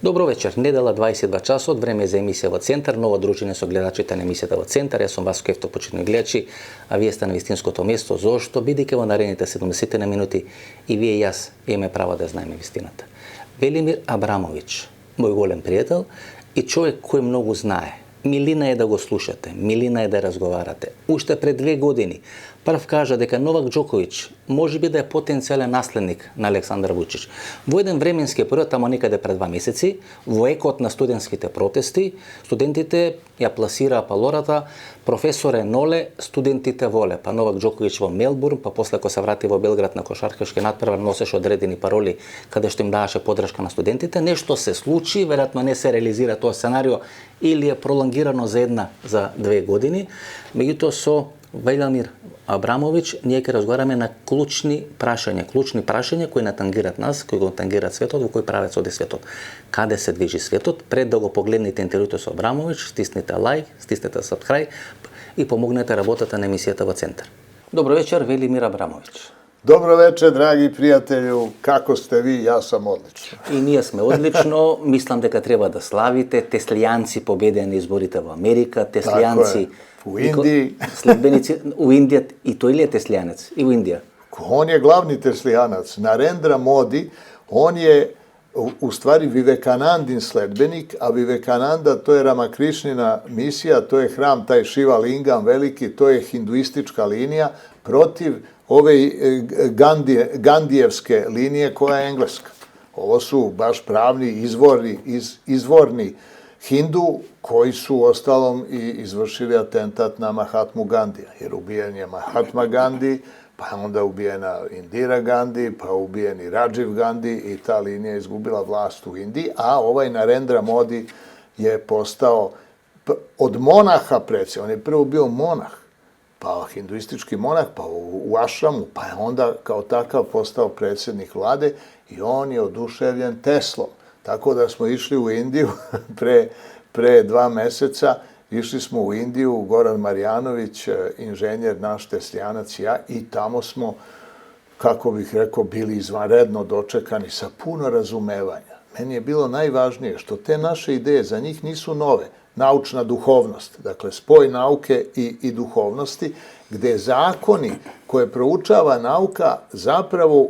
Добро вечер, недела 22 часот, време за емисија во Центар, ново дружење со гледачите на емисијата во Центар. Јас сум Васко Ефто, почитни гледачи, а вие сте на вистинското место. Зошто? Бидејќи во наредните 70 минути и вие и јас имаме право да знаеме вистината. Велимир Абрамович, мој голем пријател и човек кој многу знае. Милина е да го слушате, милина е да разговарате. Уште пред 2 години прв кажа дека Новак Џоковиќ можеби да е потенцијален наследник на Александар Вучич. Во еден временски период, тамо некаде пред 2 месеци, во екот на студентските протести, студентите ја пласираа палората професоре Ноле, студентите воле. Па Новак Џоковиќ во Мелбурн, па после кога се врати во Белград на кошаркашки надпревар, носеше одредени пароли каде што им даваше поддршка на студентите. Нешто се случи, веројатно не се реализира тоа сценарио или е пролонгирано за 2 години. Меѓутоа со Велимир Абрамович ние ќе разговараме на клучни прашања кои натангират нас, кои го тангират светот, во кој правец оди светот. Каде се движи светот? Пред да го погледнете интервјуто со Абрамович, стиснете лайк, стиснете subscribe и помогнете работата на емисијата во Центар. Добро вечер, Велимир Абрамович. Добро вечер, драги пријателju, како сте ви? Јас сам одлично. И ние сме одлично, мислам дека треба да славите. Теслијанци победија на изборите во Америка, теслијанци у Индiji. Следбеници у Индија, и тој ли е теслијанец? И во Индија? On je glavni teslijanac. Narendra Modi, on je u stvari Vivekanandin sledbenik, a Vivekananda to je Ramakrišnina misija, to je hram, taj Šiva Lingam veliki, to je hinduistička linija protiv ove Gandijevske linije koja je engleska. Ovo su baš pravni, izvorni Hindu koji su ostalom i izvršili atentat na Mahatmu Gandija, jer ubijen je Mahatma Gandhi, pa je onda ubijena Indira Gandhi, pa ubijen i Rajiv Gandhi i ta linija je izgubila vlast u Indiji, a ovaj Narendra Modi je postao od monaha predsjednik. On je prvo bio monah, pa hinduistički monah, pa u ašramu, pa je onda kao takav postao predsjednik vlade i on je oduševljen Teslom. Tako da smo išli u Indiju pre 2 meseca, išli smo u Indiju, Goran Marjanović, inženjer, naš teslijanac i ja, i tamo smo, kako bih rekao, bili izvanredno dočekani sa puno razumevanja. Meni je bilo najvažnije što te naše ideje za njih nisu nove. Naučna duhovnost, dakle spoj nauke i duhovnosti, gde zakoni koje proučava nauka zapravo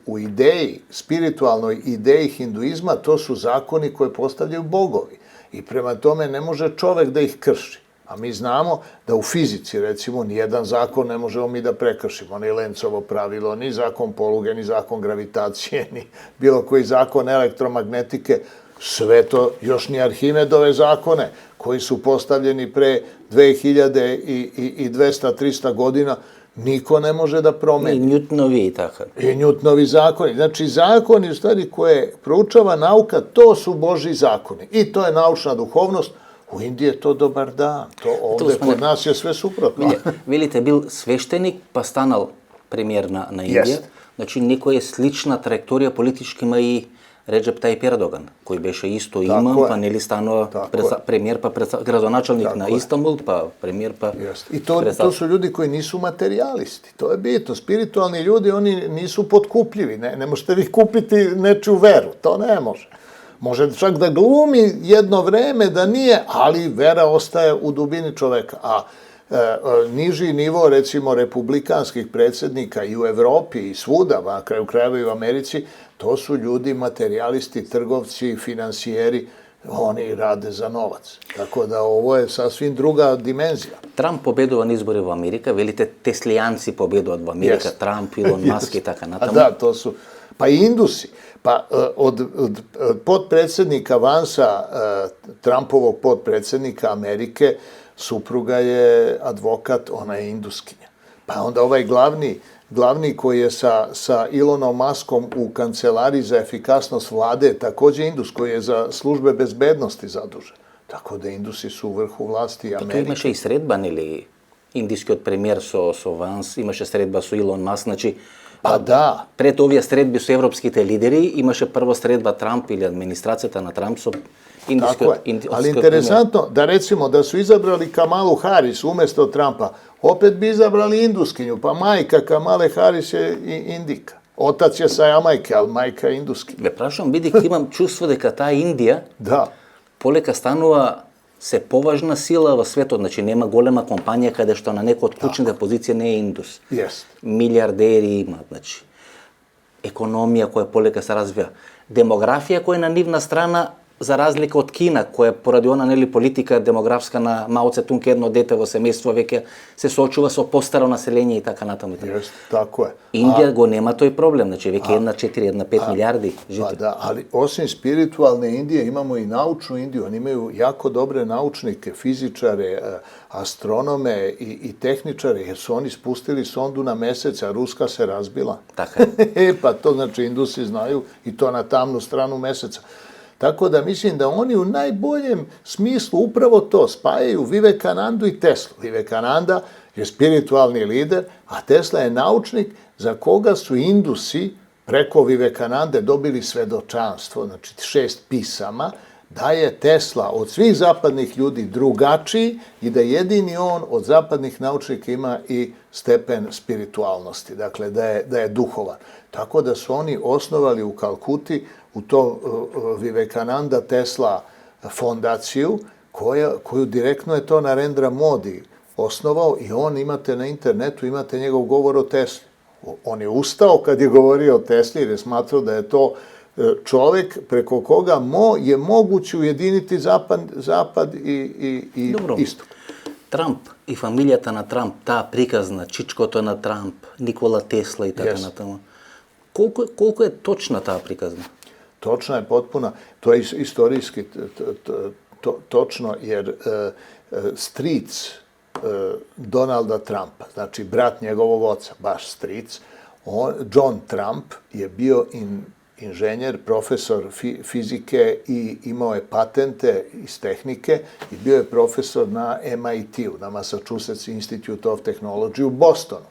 u ideji, spiritualnoj ideji hinduizma, to su zakoni koje postavljaju bogovi. I prema tome ne može čovek da ih krši. A mi znamo da u fizici, recimo, nijedan zakon ne možemo mi da prekršimo. Ni Lencovo pravilo, ni zakon poluge, ni zakon gravitacije, ni bilo koji zakon elektromagnetike. Sve to, još ni Arhimedove zakone, koji su postavljeni pre 2200-300 godina, niko ne može da promeni. I Newtonovi i tako. I Newtonovi zakoni. Znači, zakoni, u stvari, koje proučava nauka, to su Božji zakoni. I to je naučna duhovnost. U Indiji je to dobar dan. To ovde kod nas je sve suprotno. Велите, бил свештеник, па станал премиер на Индија. Значи, некоја слична траекторија политички има и Реджеп Тајип Ердоган, кој беше исто имам, па нели станува премиер, па градоначалник на Истанбул, па премиер, па... I to su ljudi koji nisu materijalisti. To je bitno. Spiritualni ljudi, oni nisu potkupljivi. Ne možete vi kupiti nečiju veru. To ne može. Može čak da glumi jedno vreme da nije, ali vera ostaje u dubini čoveka. A niži nivo, recimo, republikanskih predsjednika i u Evropi i svuda, na kraju krajeva i u Americi, to su ljudi materijalisti, trgovci, finansijeri, oni rade za novac. Tako da ovo je sasvim druga dimenzija. Трамп победува на избори во Америка, велите теслијанци победуваат во Америка, Трамп, Илон Маск и така натаму. Da, to su, pa i Indusi. Pa od potpredsjednika Vansa, Trumpovog potpredsjednika Amerike, supruga je advokat, ona je Induskinja. Pa onda ovaj glavni koji je sa Elonom Muskom u kancelariji za efikasnost vlade, takođe Indus koji je za službe bezbednosti zadužen. Tako da Indusi su u vrhu vlasti Amerike. Тук имаше и средба, нели? Индискиот премиер со Ванс, имаше средба со Илон Маск, значи Pa da. Пред овие средби со европските лидери имаше прво средба Трамп или администрацијата на Трамп со индискиот премиер. Ali interesantno da recimo da su izabrali Kamalu Harris umjesto Trumpa, opet bi izabrali Induskinju, pa majka Kamale Harris je Indika. Otac je sa Jamajke, ali majka je induski. Ве прашувам, бидејќи имам чувство дека таа Индија Da, полека станува се поважна сила во светот, значи нема голема компанија каде што на некој од клучните позиции не е индус. jest. Милиардери имаат, значи економија која полека се развива, демографија која е на нивна страна, за разлика од Кина, која поради она нели политика демографска на Мао Цетунг, едно дете во семејство веќе се соочува со постаро население и така натаму. Jest, tako je. Индија го нема тој проблем, значи веќе 1,4, 1,5 милиарди Pa жители. da, ali osim spiritualne Indije imamo i naučnu Indiju. Oni imaju jako dobre naučnike, fizičare, astronome i tehničare, jer su oni spustili sondu na mesec, a ruska se razbila. Така е. Pa to znači Indusi znaju i to na tamnu stranu meseca. Tako da mislim da oni u najboljem smislu upravo to spajaju Vivekanandu i Teslu. Vivekananda je spiritualni lider, a Tesla je naučnik za koga su Indusi preko Vivekanande dobili svedočanstvo, znači 6 pisama, da je Tesla od svih zapadnih ljudi drugačiji i da jedini on od zapadnih naučnika ima i stepen spiritualnosti, dakle da je duhovan. Tako da su oni osnovali u Kalkuti u to Vivekananda Tesla fondaciju, koju direktno je to Narendra Modi osnovao i on imate na internetu, imate njegov govor o Tesli. On je ustao kad je govorio o Tesli jer je smatrao da je to čovek preko koga je moguće ujediniti zapad i Dobro. istok. Трамп и фамилијата на Трамп, таа приказна, чичкото на Трамп, Никола Тесла и така Yes. натаму. Колку е точна таа приказна? Točna je potpuna, to je istorijski točno, jer stric Donalda Trumpa, znači brat njegovog oca, baš stric, John Trump je bio inženjer, profesor fizike i imao je patente iz tehnike i bio je profesor na MIT-u, na Massachusetts Institute of Technology u Bostonu.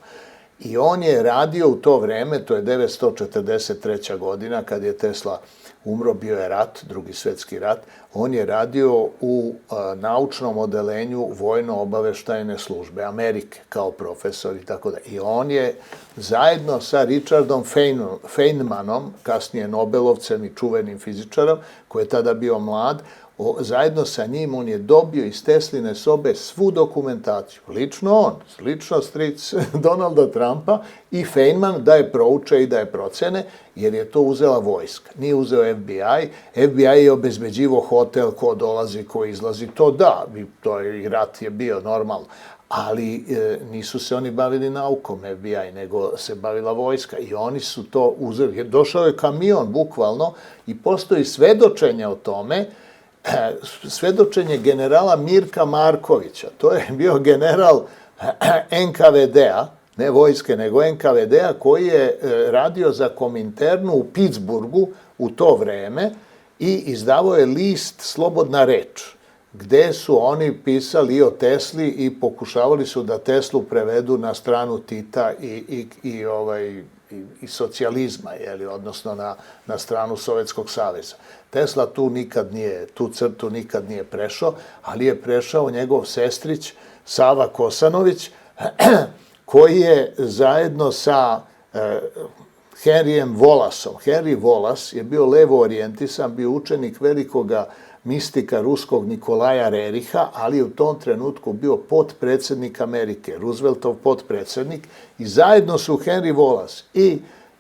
I on je radio u to vreme, to je 943. godina, kad je Tesla umro, bio je rat, Drugi svetski rat, on je radio u naučnom odelenju vojno-obaveštajne službe Amerike kao profesor i tako da. I on je zajedno sa Richardom Feynmanom, kasnije Nobelovcem i čuvenim fizičarom, koji je tada bio mlad, zajedno sa njim on je dobio iz Tesline sobe svu dokumentaciju. Lično on, lično stric Donalda Trumpa i Feynman da je prouče i da je procene, jer je to uzela vojska. Nije uzeo FBI. FBI je obezbeđivo hotel, ko dolazi, ko izlazi. To da, to i rat je bio normalno. Ali nisu se oni bavili naukom FBI, nego se bavila vojska i oni su to uzeli. Došao je kamion, bukvalno, i postoji svedočenje o tome, svedočenje generala Mirka Markovića. To je bio general NKVD-a, ne vojske, nego NKVD-a, koji je radio za Kominternu u Pittsburghu u to vreme i izdavao je list Slobodna reč, gde su oni pisali i o Tesli i pokušavali su da Teslu prevedu na stranu Tita i socijalizma, odnosno na stranu Sovjetskog saveza. Tesla tu crtu nikad nije prešao, ali je prešao njegov sestrić Sava Kosanović, koji je zajedno sa Henryjem Wallaceom. Henry Wallace je bio levo orijentisan, bio učenik velikoga mistika ruskog Nikolaja Reriha, ali je u tom trenutku bio potpredsednik Amerike, Rooseveltov potpredsednik, i zajedno su Henry Wallace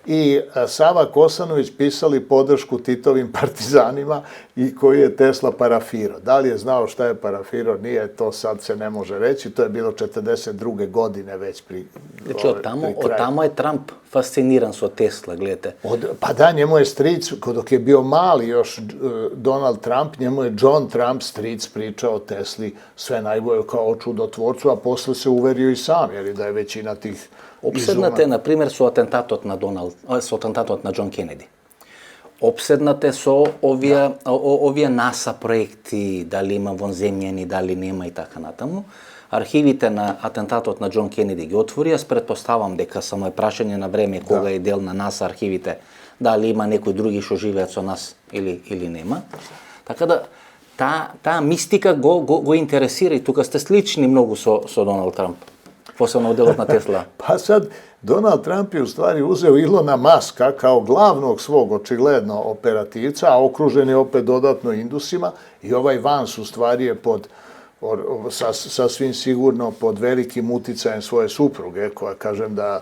i Sava Kosanović pisali podršku Titovim partizanima i koji je Tesla parafirao. Da li je znao šta je parafirao, nije, to sad se ne može reći, to je bilo 42. godine već pri Znači, od tamo je Trump fasciniran so Tesla, gledajte. Pa da, njemu je stric, dok je bio mali još Donald Trump, njemu je John Trump stric pričao o Tesli sve najbolje kao čudotvorcu, a posle se uverio i sam, jer da je većina tih Обседнате, на пример, со атентатот на Џон Кенеди. Обседнате со овие НАСА проекти, дали има вонземјани, дали нема и така натаму. Архивите на атентатот на Џон Кенеди ги отвори, јас претпоставам дека само е прашање на време кога е дел на НАСА архивите, дали има некои други што живеат со нас или нема. Така да, таа мистика го интересира и тука сте слични многу со Доналд Трамп. Posebno udelot na Tesla. Pa sad, Donald Trump je u stvari uzeo Ilona Muska kao glavnog svog očigledno operativca, a okružen je opet dodatno indusima, i ovaj Vance u stvari je sasvim sigurno pod velikim uticajem svoje supruge, koja, kažem, da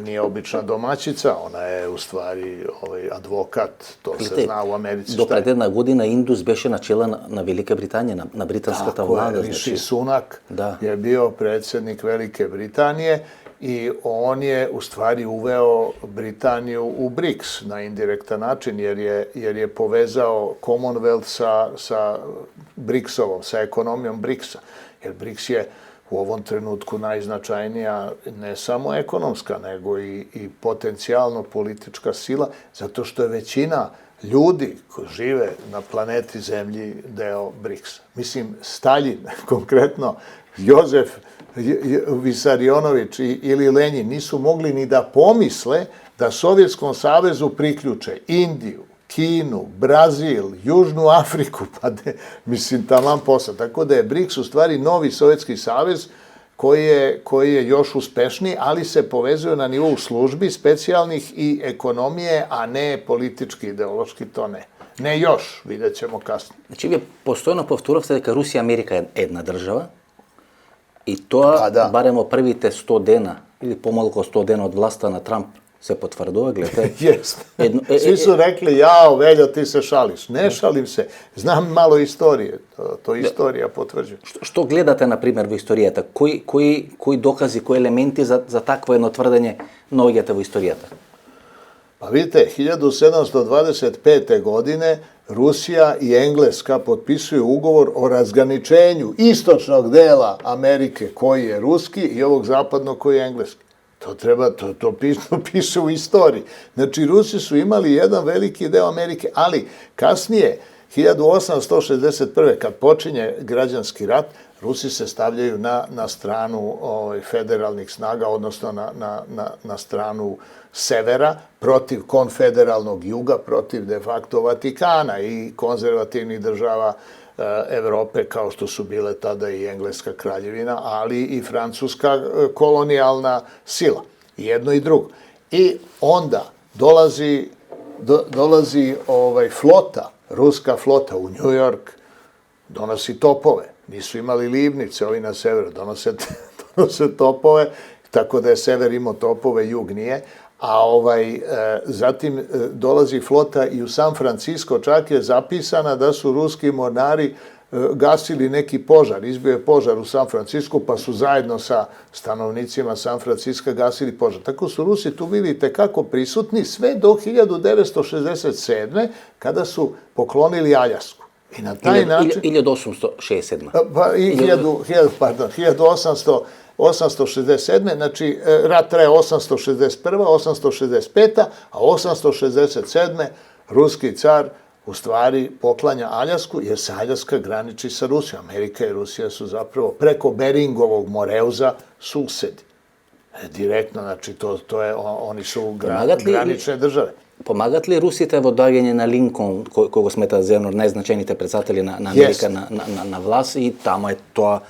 nije obična domaćica, ona je u stvari advokat, to se zna u Americi. До пред една година Индус беше на чела на Велика Британија, на британската влада. Rishi Sunak je bio predsjednik Velike Britanije i on je u stvari uveo Britaniju u BRICS na indirektan način, jer je povezao Commonwealth sa BRICS-ovom, sa ekonomijom BRICS-a. Jer BRICS je u ovom trenutku najznačajnija ne samo ekonomska, nego i potencijalno politička sila, zato što je većina ljudi koji žive na planeti Zemlji deo BRICS. Mislim, Staljin, konkretno Jozef Visarionović ili Lenjin nisu mogli ni da pomisle da Sovjetskom savezu priključe Indiju, Kinu, Brazil, Južnu Afriku, mislim, taman posla. Tako da je BRICS u stvari novi Sovjetski savez koji je još uspešniji, ali se povezuje na nivou službi specijalnih i ekonomije, a ne politički, ideološki, to ne. Не još, vidjet ćemo kasnije. Значи, вие постојано повторувате дека Русија и Америка е една држава и тоа, барем во првите 100 дена, или помалку 100 дена од власта на Трамп, се потврдува, гледате. Jeste. Svi su rekli, jao, Veljo, ti se šališ. Ne šalim se. Znam malo istorije. To istorija potvrđuje. Што гледате, на пример, во историјата? Кои докази, кои елементи за такво едно тврдење наоѓате во историјата? Pa vidite, 1725. godine Rusija i Engleska potpisuju ugovor o razgraničenju istočnog dela Amerike koji je ruski i ovog zapadnog koji je engleski. To piše u istoriji. Znači, Rusi su imali jedan veliki deo Amerike, ali kasnije, 1861. kad počinje građanski rat, Rusi se stavljaju na stranu federalnih snaga, odnosno na stranu severa, protiv konfederalnog juga, protiv de facto Vatikana i konzervativnih država Evrope, kao što su bile tada i Engleska kraljevina, ali i francuska kolonijalna sila. Jedno i drugo. I onda dolazi flota, ruska flota u New York, donosi topove. Nisu imali livnice, ovi na severu donose topove, tako da je sever imao topove, jug nije. A zatim dolazi flota i u San Francisco, čak je zapisana da su ruski mornari gasili neki požar. Izbio je požar u San Francisco, pa su zajedno sa stanovnicima San Francisco gasili požar. Tako su Rusi tu bili tekako prisutni sve do 1967. kada su poklonili Aljasku. I na taj način... 1867. Pa i 1867. Znači, rat traje 861. 865. a 867. ruski car u stvari poklanja Aljasku, jer se Aljaska graniči sa Rusijom. Amerika i Rusija su zapravo preko Beringovog moreuza susedi. Direktno, znači, oni su granične države. Помагат ли русите во доаѓање на Линколн, кој го смета за едно од најзначајните председатели на Америка на власт, и тамо е тоа?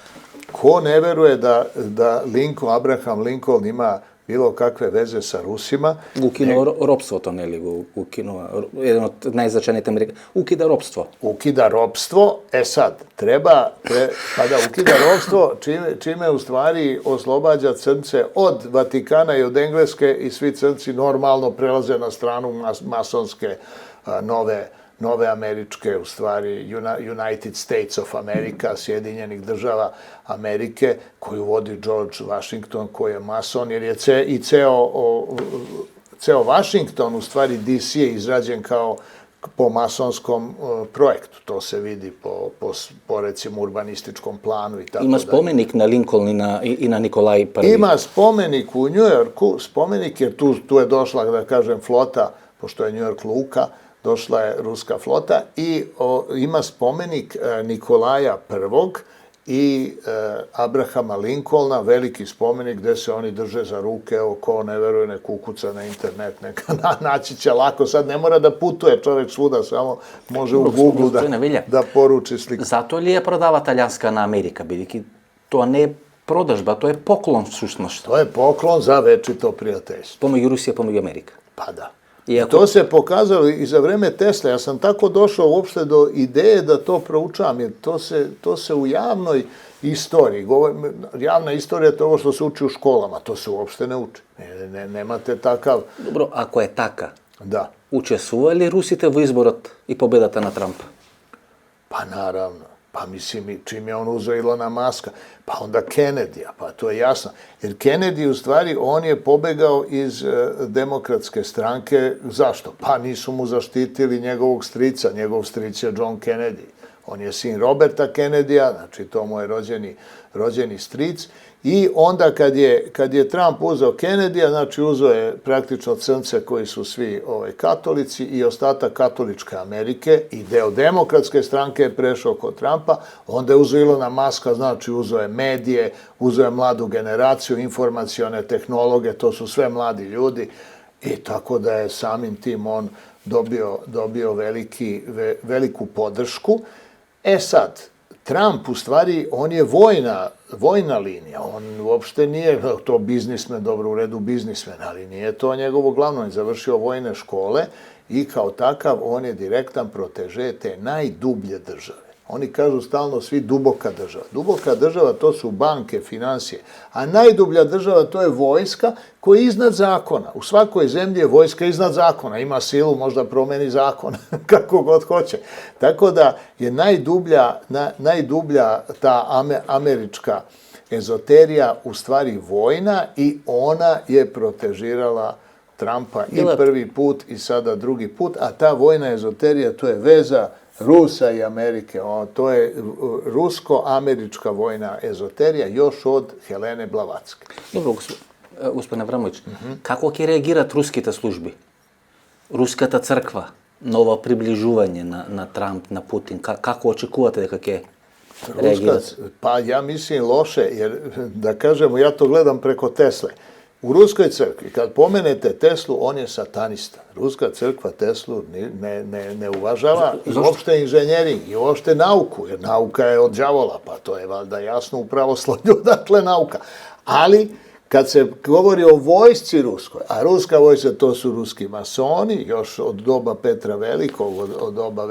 Ko ne veruje da Abraham Lincoln ima bilo kakve veze sa Rusima? Ukinuo робството, нели го укинува, еден од најзначајните Америка. Ukida робство. Ukida робство, sad, pa da ukida робstvo, čime u stvari oslobađa crnce od Vatikana i od Engleske i svi crnci normalno prelaze na stranu masonske nove američke, u stvari United States of America, Sjedinjenih država Amerike, koju vodi George Washington, koji je mason, jer je i ceo Washington, u stvari DC je izrađen kao po masonskom projektu. To se vidi po recimo urbanističkom planu i tako dalje. Ima spomenik na Lincoln i na Nikolaj I. Ima spomenik u New Yorku, spomenik jer tu je došla, da kažem, flota, pošto je New York luka, došla je ruska flota i ima spomenik Nikolaja I i Abrahama Lincolna, veliki spomenik gde se oni drže za ruke, evo ko ne veruje, nek ukuca na internet, neka naći će lako, sad ne mora da putuje čovek svuda, samo može u Google da poruči sliku. Zato li je продава Италијанска на Америка, бидејќи тоа не е продажба, тоа е поклон всушност. To je poklon za večito prijateljstvo. Помеѓу Русија, помеѓу Америка. Pa da. I ako- To se pokazalo i za vreme Tesla. Ja sam tako došao uopšte do ideje da to proučavam, jer to se u javnoj istoriji, javna istorija je to ovo što se uči u školama, to se uopšte ne uči. Nemate takav, Добро, ако е така, da, учествували Русите во изборот и победата на Трамп? pa naravno. Pa mislim, čim je on uzeo Ilona Maska, pa onda Kennedyja, pa to je jasno. Jer Kennedy, u stvari, on je pobegao iz demokratske stranke. Zašto? Pa nisu mu zaštitili njegovog strica. Njegov stric je John Kennedy. On je sin Roberta Kennedyja, znači to mu je rođeni stric. I onda kad je Trump uzeo Kennedyja, znači uzeo je praktično crnce koji su svi katolici i ostatak katoličke Amerike i deo demokratske stranke je prešao kod Trumpa, onda je uzeo Ilona Maska, znači uzeo je medije, uzeo je mladu generaciju, informacione tehnologe, to su sve mladi ljudi i tako da je samim tim on dobio veliku podršku. E sad, Trump, u stvari, on je vojna linija. On uopšte nije to biznismen, dobro u redu biznismen, ali nije to njegovo glavno. On je završio vojne škole i kao takav on je direktan proteže te najdublje države. Oni kažu stalno svi duboka država. Duboka država to su banke, financije, a najdublja država to je vojska koja je iznad zakona. U svakoj zemlji je vojska iznad zakona. Ima silu, možda promeni zakon, kako god hoće. Tako da je najdublja ta američka ezoterija u stvari vojna i ona je protežirala Trumpa i prvi put i sada drugi put, a ta vojna ezoterija to je veza Rusa i Amerike. To je rusko-američka vojna ezoterija još od Helene Blavatske. Добро, господин Аврамович, како ќе реагираат руските служби? Руската црква на ова приближување на Трамп, на Путин, како очекувате дека ќе реагираат? Pa ja mislim loše, jer da kažemo, ja to gledam preko Tesle. U Ruskoj crkvi, kad pomenete Teslu, on je satanista. Ruska crkva Teslu ne uvažava i uopšte inženjering i uopšte nauku, jer nauka je od đavola, pa to je valjda jasno u pravoslavlju, dakle nauka. Ali, kad se govori o vojsci ruskoj, a ruska vojska to su ruski masoni, još od doba Petra Velikog, od doba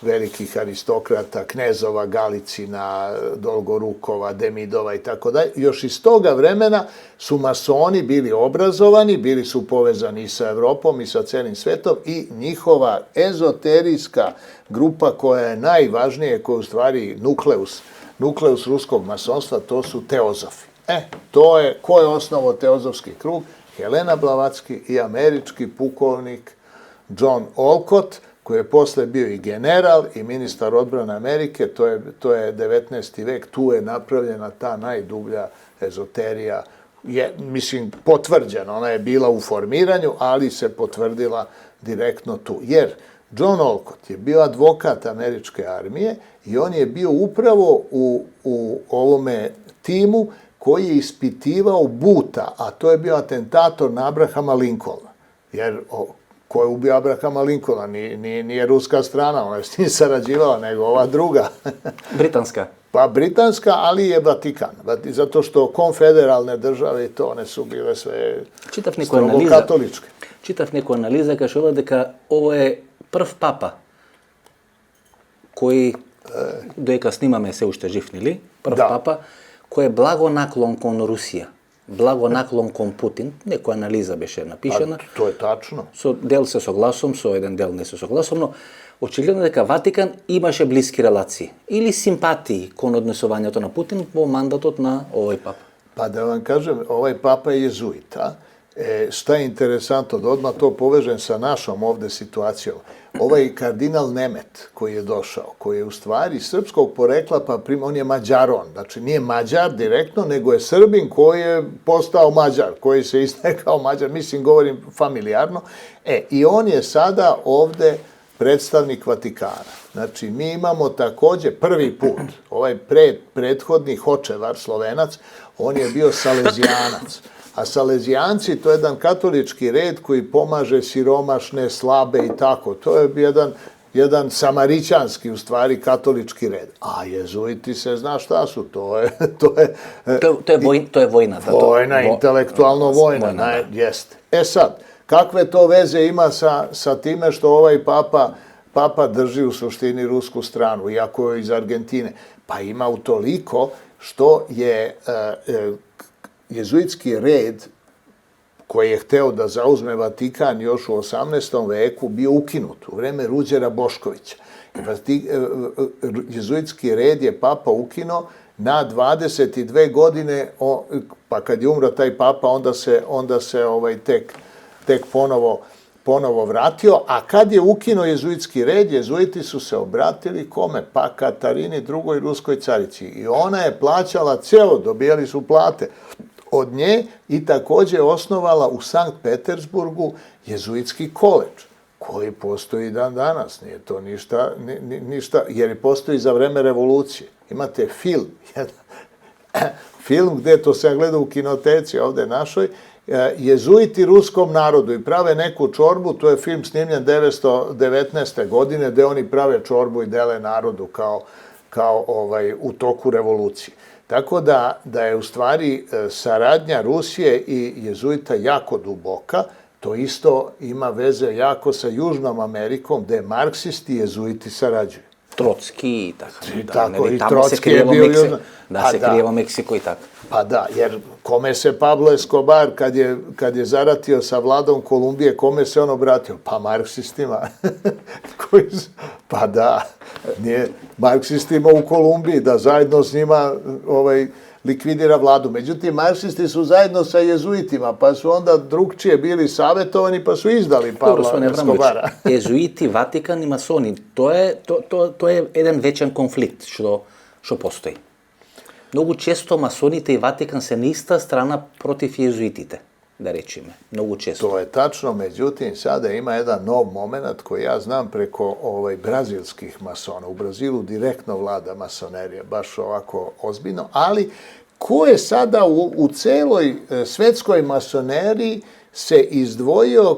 velikih aristokrata, knezova, Galicina, Dolgorukova, Demidova i tako dalje. Još iz toga vremena su masoni bili obrazovani, bili su povezani i sa Evropom i sa celim svetom i njihova ezoterijska grupa koja je najvažnija, koja je u stvari nukleus ruskog masonstva, to su teozofi. Ko je osnovao teozofski krug? Helena Blavatski i američki pukovnik John Olcott, koji je posle bio i general i ministar odbrane Amerike, to je 19. vek, tu je napravljena ta najdublja ezoterija, mislim, potvrđena, ona je bila u formiranju, ali se potvrdila direktno tu. Jer John Olcott je bio advokat američke armije i on je bio upravo u ovome timu koji je ispitivao Buta, a to je bio atentator na Abrahama Lincolna. Jer ko je ubio Abrahama Lincolna? Nije ruska strana, ona je s njim sarađivala, nego ova druga. Britanska. Pa britanska, ali je Vatikan. Zato što konfederalne države i to, one su bile sve strogo katoličke. Čitav neku analiza, kažela дека ovo je prv papa koji, dojeka snimame se уште жив, нели? Прв папа, кој е благонаклон кон Русија, благонаклон кон Путин, некоја анализа беше напишана. To je tačno. Со дел се согласувам, со еден дел не се согласувам, но очигледно дека Ватикан имаше блиски релации или симпатии кон однесувањето на Путин во мандатот на овој папа. Pa da vam kažem, ovaj papa je jezuit, a? Šta je interesantno, da odmah to povežem sa našom ovde situacijom. Ovaj kardinal Nemet koji je došao, koji je u stvari srpskog porekla, pa on je Mađaron. Znači nije Mađar direktno, nego je Srbin koji je postao Mađar, koji se izdaje kao Mađar, mislim, govorim familijarno. I on je sada ovde predstavnik Vatikana. Znači, mi imamo takođe prvi put, ovaj prethodni Hočevar, Slovenac, on je bio salezijanac. A Salezijanci, to je jedan katolički red koji pomaže siromašne, slabe i tako. To je jedan jedan samarićanski, u stvari, katolički red. A jezuiti se zna šta su, to je vojna. Vojna, intelektualno vojna, jeste. E sad, kakve to veze ima sa time što ovaj papa drži u suštini rusku stranu, iako je iz Argentine? Pa ima utoliko što je jezuitski red koji je hteo da zauzme Vatikan još u 18. veku bio ukinut u vreme Ruđera Boškovića. Jezuitski red je papa ukinuo na 22 godine, pa kad je umro taj papa, onda se tek ponovo vratio, a kad je ukinuo jezuitski red, jezuiti su se obratili kome? Pa Katarini II. Ruskoj carici. I ona je plaćala dobijali su plate od nje i također osnovala u Sankt Petersburgu jezuitski koledž, koji postoji dan danas. Nije to ništa, jer postoji za vreme revolucije. Imate film gdje to se gleda u kinoteci ovdje našoj, jezuiti ruskom narodu i prave neku čorbu, to je film snimljen 1919. godine, gdje oni prave čorbu i dele narodu kao u toku revolucije. Tako da je u stvari saradnja Rusije i jezuita jako duboka, to isto ima veze jako sa Južnom Amerikom, gdje marksisti i jezuiti sarađuju. Trotski i tako. I Trotski je bio se krijeva Meksiko i tako. Pa da, jer kome se Pablo Escobar, kad je zaratio sa vladom Kolumbije, kome se on obratio? Pa marksistima. Pa da, nije marksistima u Kolumbiji, da zajedno s njima likvidira vladu. Međutim, marksisti su zajedno sa jezuitima, pa su onda drugčije bili savjetovani, pa su izdali Pabla Escobara. Jezuiti, Vatikan i masoni, to je jedan većan konflikt što postoji. Mnogo često masonite i Vatikan se nista strana protiv jezuitite, da rečime. Mnogo često. To je tačno, međutim, sada ima jedan nov moment koji ja znam preko brazilskih masona. U Brazilu direktno vlada masonerija, baš ovako ozbiljno, ali ko je sada u celoj svetskoj masoneriji se izdvojio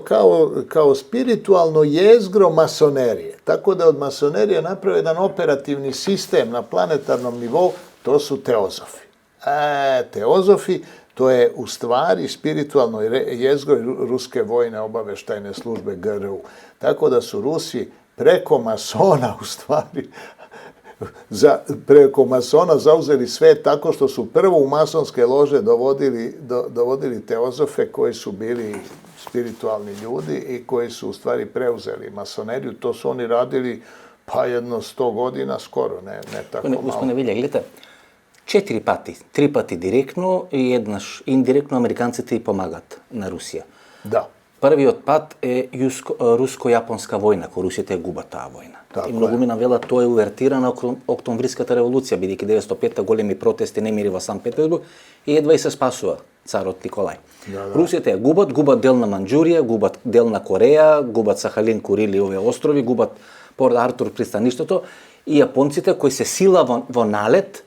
kao spiritualno jezgro masonerije. Tako da od masonerije napravio jedan operativni sistem na planetarnom nivou, to su teozofi. Teozofi, to je u stvari spiritualno jezgro ruske vojne obaveštajne službe GRU. Tako da su Rusi preko masona u stvari preko masona zauzeli svet tako što su prvo u masonske lože dovodili teozofe koji su bili spiritualni ljudi i koji su u stvari preuzeli masoneriju. To su oni radili pa jedno 100 godina skoro, ne tako malo. Gospodine Vilja, gledajte, 4 pati, 3 pati direktno i jednaš indirektno Amerikanci ti pomagat na Rusija. Da. Prvi otpad je rusko-japonska vojna, ko Rusija te guba ta vojna. Tako I mnogo mi navela, to je uvertirana oktомврийската революция, бидејќи 905 големи протести, немири во Санкт Петербург и едва и се спасува царот Николај. Русија те губат дел на Манџурија, губат дел на Кореја, губат Сахалин, Курили, овие острови, губат Порт Артур, пристаништето и јапонците кои се сила во налет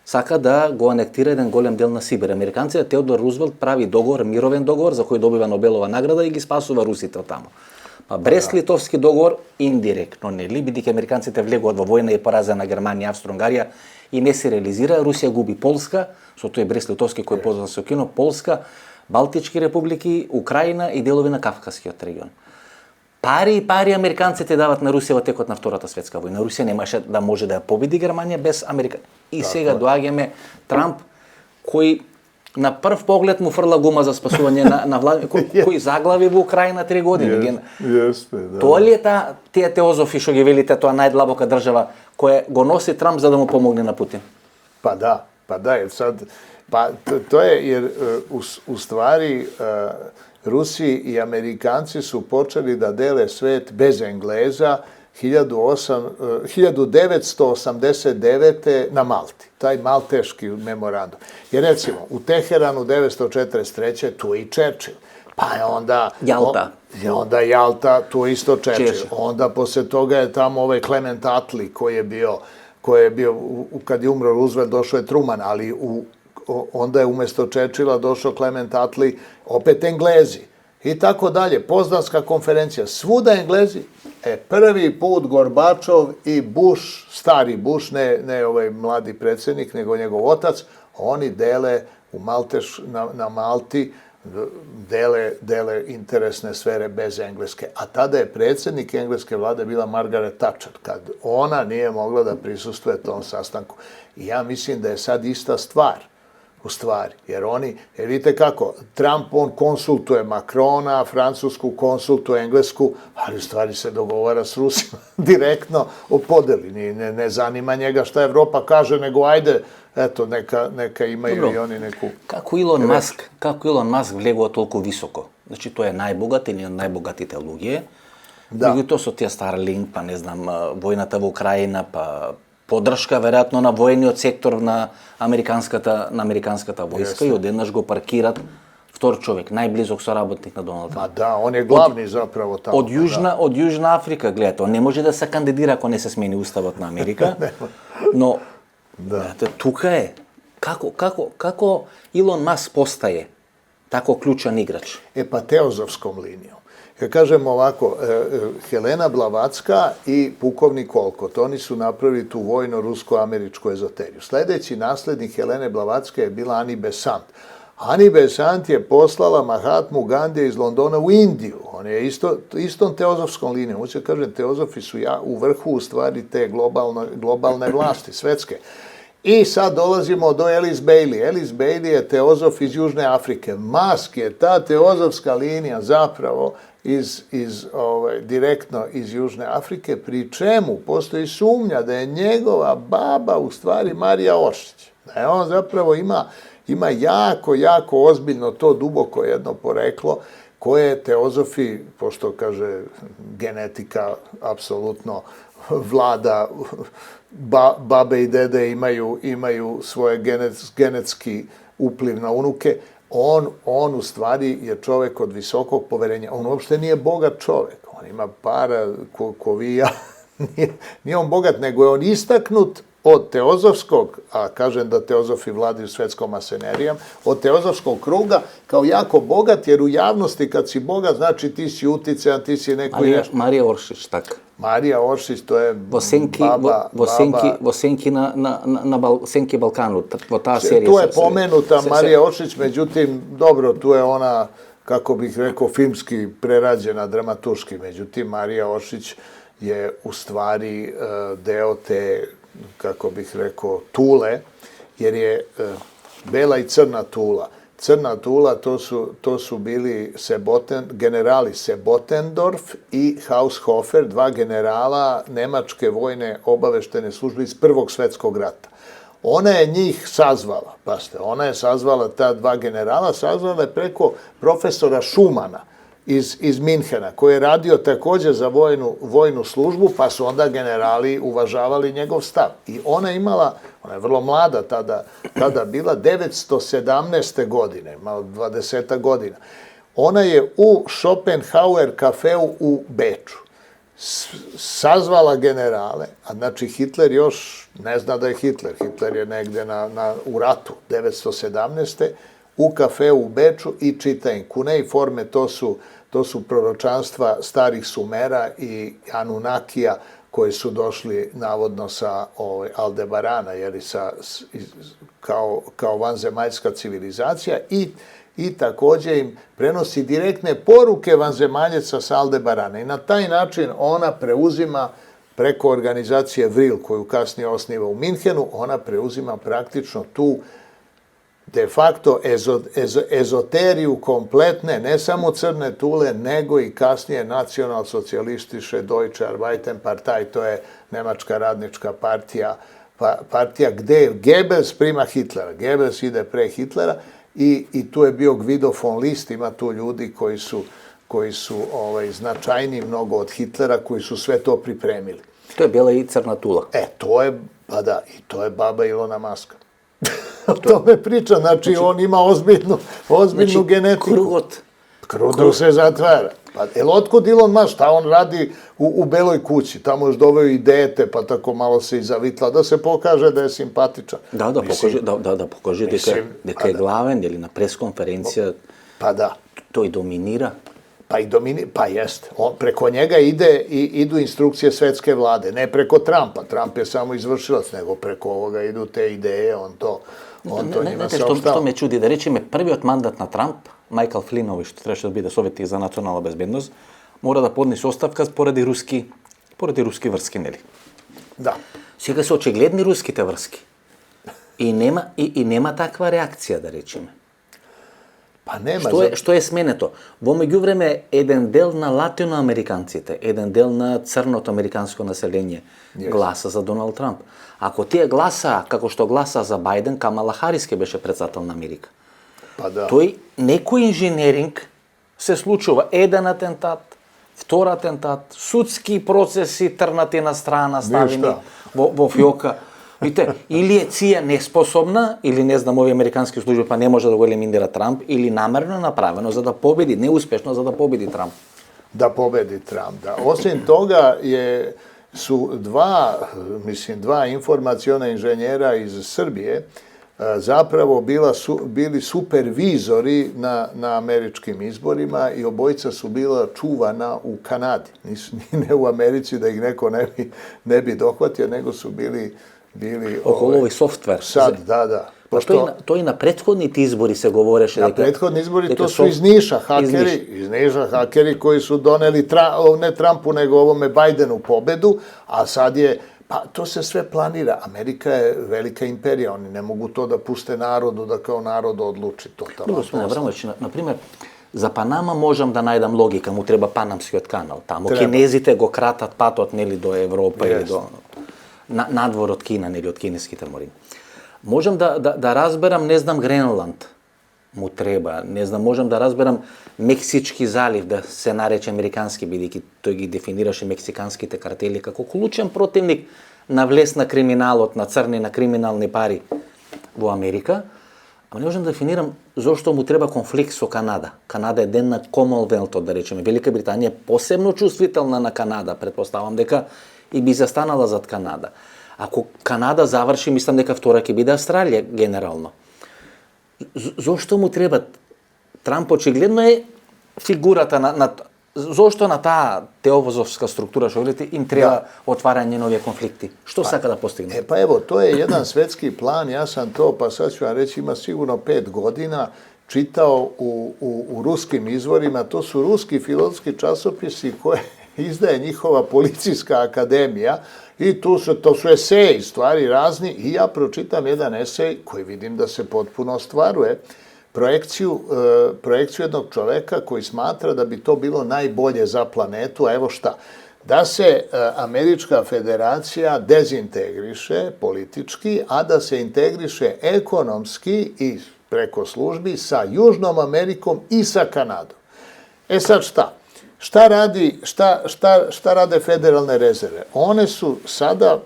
сака да го анектира еден голем дел на Сибир. Американците, Теодор Рузвелт прави договор, мировен договор, за кој добива Нобелова награда и ги спасува русите од таму. Па Брест-Литовски договор индиректно, нели, бидејќи американците влегуваат во војна и поразена Германија, Австро-Унгарија и не се реализира, Русија губи Полска, со тој Брест-Литовски кој познат со кино, Полска, Балтички републики, Украина и делови на Кавказскиот регион. Пари американците дават на Русија во текот на Втората светска војна. Русија немаше да може да ја победи Германија без Америка. И сега доаѓаме Трамп, кој на прв поглед му фрла гума за спасување на влада, кој заглави во Украина 3 години. Тоа ли е тие теозофи што ги велите, тоа најдлабока држава која го носи Трамп за да му помогне на Путин? Pa da, jer sad, to je, jer u stvari Rusi i Amerikanci su počeli da dele svet bez Engleza 1989. na Malti, taj malteški memorandum. Jer recimo, u Teheranu 1943. tu je i Churchill, pa je onda Jalta, tu je isto Churchill. Onda posle toga je tamo ovaj Clement Attlee koji je bio, kad je umro Roosevelt, došao je Truman, ali onda je umjesto Churchilla došao Clement Attlee, opet Englezi. I tako dalje, Poznanska konferencija, svuda Englezi, Prvi put Gorbačov i Bush, stari Bush, ne ovaj mladi predsjednik, nego njegov otac, oni dele na Malti, dele interesne sfere bez Engleske. A tada je predsjednik engleske vlade bila Margaret Thatcher, kad ona nije mogla da prisustuje tom sastanku. I ja mislim da je sad ista stvar, u stvari. Jer vidite kako, Trump, on konsultuje Macrona, Francusku konsultuje Englesku, ali u stvari se dogovara s Rusima direktno o podeli. Ne zanima njega šta Evropa kaže, nego ajde, eto, neka imaju dobro. I oni neku... Kako Elon Musk vlegao toliko visoko? Znači, to je najbogati, nije najbogati teologije. Da. I to su tija Starlink, pa ne znam, vojната во Украjina, pa podrška, verjetno, na vojni sektor na amerikanskата vojska. I odjednaš go parkirat втор човек, najbližog sоработник на Доналд Трамп. Da, on je glavni zapravo tamo. Od Južna Afrika, gledajte, on ne može da se kandidira ako ne se smeni Ustavot na Amerika, no, gledajte, tuka je. Kako Elon Musk postaje tako ključan igrač? Pa teozofskom linijom. Ja kažem ovako, Helena Blavatská i pukovnik Olcott, oni su napravili tu vojno-rusko-američku ezoteriju. Sljedeći naslednik Helene Blavatská je bila Annie Besant. Annie Besant je poslala Mahatmu Gandija iz Londona u Indiju. On je istom teozofskom linijom. Hoće kažem, teozofi su u vrhu u stvari te globalne vlasti, svetske. I sad dolazimo do Alice Bailey. Alice Bailey je teozof iz Južne Afrike. Musk je ta teozofska linija zapravo direktno iz Južne Afrike, pri čemu postoji sumnja da je njegova baba u stvari Marija Oršić. Da je on zapravo ima jako ozbiljno to duboko jedno poreklo koje teozofi, pošto kaže genetika apsolutno vlada, babe i dede imaju svoje genetski upliv na unuke, on u stvari je čovjek od visokog poverenja. On uopšte nije bogat čovjek. On ima para ko vi i ja. Nije on bogat, nego je on istaknut od teozofskog, a kažem da teozofi vladaju svetskom masenerijom, od teozofskog kruga kao jako bogat, jer u javnosti kad si bogat, znači ti si uticajan, ti si neko i nešto. Marija Oršić, tak. Marija Oršić, to je Senki Balkanu, ta serija. Tu je pomenuta Marija Oršić, međutim, dobro, tu je ona, kako bih rekao, filmski prerađena, dramaturški, međutim, Marija Oršić je u stvari deo te, kako bih rekao, Tule, jer je Bela i Crna Tula. Crna Tula, to su bili generali Sebotendorf i Haushofer, dva generala nemačke vojne obaveštene službe iz Prvog svjetskog rata. Ona je njih sazvala, ona je sazvala ta dva generala, sazvala je preko profesora Schumana iz Minhena, koji je radio također za vojnu službu, pa su onda generali uvažavali njegov stav. I ona je vrlo mlada tada bila, 917. godine, malo 20 godina. Ona je u Schopenhauer kafeu u Beču sazvala generale, a znači Hitler još ne zna da je Hitler. Hitler je negde u ratu, 917. u kafeu u Beču i čita im Kunej forme, to su proročanstva starih Sumera i Anunnakija koji su došli navodno sa Aldebarana, kao vanzemaljska civilizacija i također im prenosi direktne poruke vanzemaljeca sa Aldebarana. I na taj način ona preuzima preko organizacije Vril, koju kasnije osniva u Minhenu, ona preuzima praktično tu de facto ezoteriju kompletne, ne samo Crne Tule, nego i kasnije Nacionalsocijalistische Deutsche Arbeiterpartei, to je Nemačka radnička partija gde Goebbels prima Hitlera. Goebbels ide pre Hitlera i tu je bio Guido von List, ima tu ljudi koji su značajniji mnogo od Hitlera, koji su sve to pripremili. To je bila i Crna Tula. I to je baba Ilona Muska. O tome priča, znači on ima ozbiljnu genetiku. Krug se zatvara. Otkud Elon Musk, šta on radi u Beloj kući? Tamo još doveo i dete, pa tako malo se i zavitla, da se pokaže da je simpatičan. Da pokaže da je glaven, ili na preskonferencija to i dominira. Pa jest. Preko njega idu instrukcije svetske vlade, ne preko Trumpa. Trump je samo izvršilac, nego preko ovoga idu te ideje, on to njima saopštava. Što me čudi, da reći me, prvi od mandat na Trump, Michael Flynn, ovi što treba biti sovjetnik za nacionalnu bezbednost, mora da podnese ostavka poradi ruski vrski, neli? Da. Сега се очигледни руските врски. И нема таква реакција, да речеме. Pa nema. Што е сменето? Во меѓувреме, еден дел на латиноамериканците, еден дел на црното американско население гласа за Доналд Трамп. Ако тие гласа, како што гласа за Бајден, Камала Харис ке беше председател на Америка. Pa da. Тој некој инженеринг се случува. Еден атентат, втор атентат, судски процеси трнати на страна, ставени во фјока. Видите, или е ЦИА неспособна, или не знам, овие американски служби па не може да го елиминира Трамп, или намерно направено за да победи, неуспешно за да победи Трамп. Da pobedi Trump, da. Osim toga su dva informaciona inženjera iz Srbije zapravo bili supervizori na američkim izborima i obojica su bila čuvana u Kanadi. Nisu ne u Americi da ih neko ne bi dohvatio, nego su bili околу овој софтвер. Sad, da. Тоа и на претходните избори се говореше дека... На претходни избори to su iz Niša hakeri koji su doneli, ne Trumpu, nego ovome Bajdenu pobedu, a sad je, pa to se sve planira. Amerika je velika imperija, oni ne mogu to da puste narodu, da kao narod odluči to. Gospodine Avramović, na primjer, za Panama можам да најдам логика, му треба Панамскиот канал. Тамо кинезите го кратат патот, нели, до Европа или до... надвор од Кина, нели, од кинеските морини. Можам да разберам, не знам, Гренланд му треба, не знам, можам да разберам Мексички залив, да се нарече американски, бидејќи тој ги дефинираше мексиканските картели како клучен противник на влез на криминалот, на црни, на криминални пари во Америка, ама не можам да дефинирам зошто му треба конфликт со Канада. Канада е ден на Комонвелтот, да речеме. Велика Британија е посебно чувствителна на Канада, предпоставам дека и би застанала зад Канада. Ако Канада заврши, мислам дека втора ќе биде Австралија генерално. Зошто му треба? Трамп очигледно е фигурата на зошто на таа теозофска структура, што велите, им треба отварање нови конфликти? Што сака да постигне? Pa evo, to je jedan svetski plan, ja sam to, pa sad ću vam reći, ima sigurno 5 godina, čitao u ruskim izvorima, to su ruski filozofski časopisi koje izdaje njihova policijska akademija i to su eseji, stvari razni, i ja pročitam jedan esej koji vidim da se potpuno ostvaruje, projekciju jednog čoveka koji smatra da bi to bilo najbolje za planetu, a evo šta, da se Američka federacija dezintegriše politički, a da se integriše ekonomski i preko službi sa Južnom Amerikom i sa Kanadom. E sad šta? Šta rade federalne rezerve? One su sada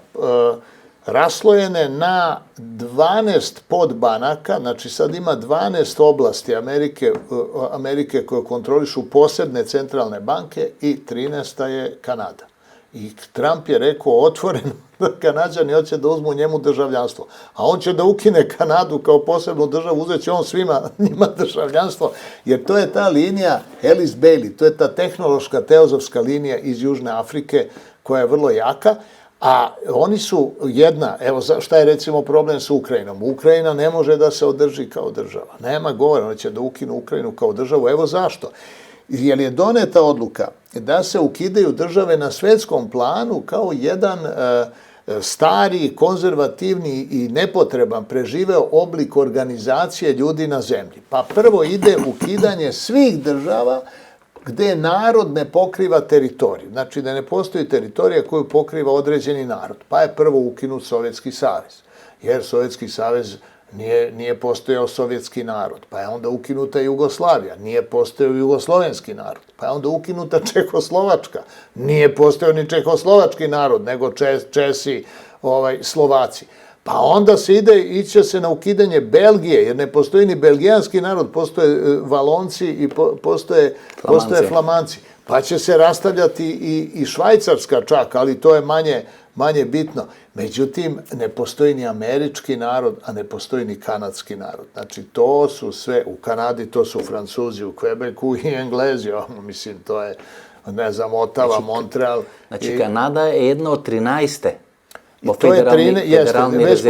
raslojene na 12 podbanaka, znači sad ima 12 oblasti Amerike koje kontrolišu posebne centralne banke i 13. je Kanada. I Trump je rekao otvoreno da Kanađani hoće da uzmu njemu državljanstvo. A on će da ukine Kanadu kao posebnu državu, uzet će on svima njima državljanstvo, jer to je ta linija Alice Bailey, to je ta tehnološka teozofska linija iz Južne Afrike koja je vrlo jaka, a oni su evo šta je recimo problem sa Ukrajinom. Ukrajina ne može da se održi kao država. Nema govora, oni će da ukinu Ukrajinu kao državu. Evo zašto. Jer je doneta odluka da se ukidaju države na svetskom planu kao jedan stari, konzervativni i nepotreban preživeo oblik organizacije ljudi na zemlji. Pa prvo ide ukidanje svih država gde narod ne pokriva teritoriju. Znači da ne postoji teritorija koju pokriva određeni narod. Pa je prvo ukinut Sovjetski savez. Jer Sovjetski savez nije postojao sovjetski narod. Pa je onda ukinuta Jugoslavija. Nije postojao jugoslovenski narod. Pa je onda ukinuta Čehoslovačka. Nije postojao ni čehoslovački narod, nego Česi, Slovaci. Pa onda iće se na ukidanje Belgije, jer ne postoji ni belgijanski narod, postoje Valonci i postoje Flamanci. Pa će se rastavljati i Švajcarska čak, ali to je manje bitno. Međutim, ne postoji ni američki narod, a ne postoji ni kanadski narod. Znači, to su sve, u Kanadi to su Francuzi, u Quebecu i Englezi, mislim, to je, ne znam, Ottawa, Montreal. Znači, Kanada je jedna od 13. To je već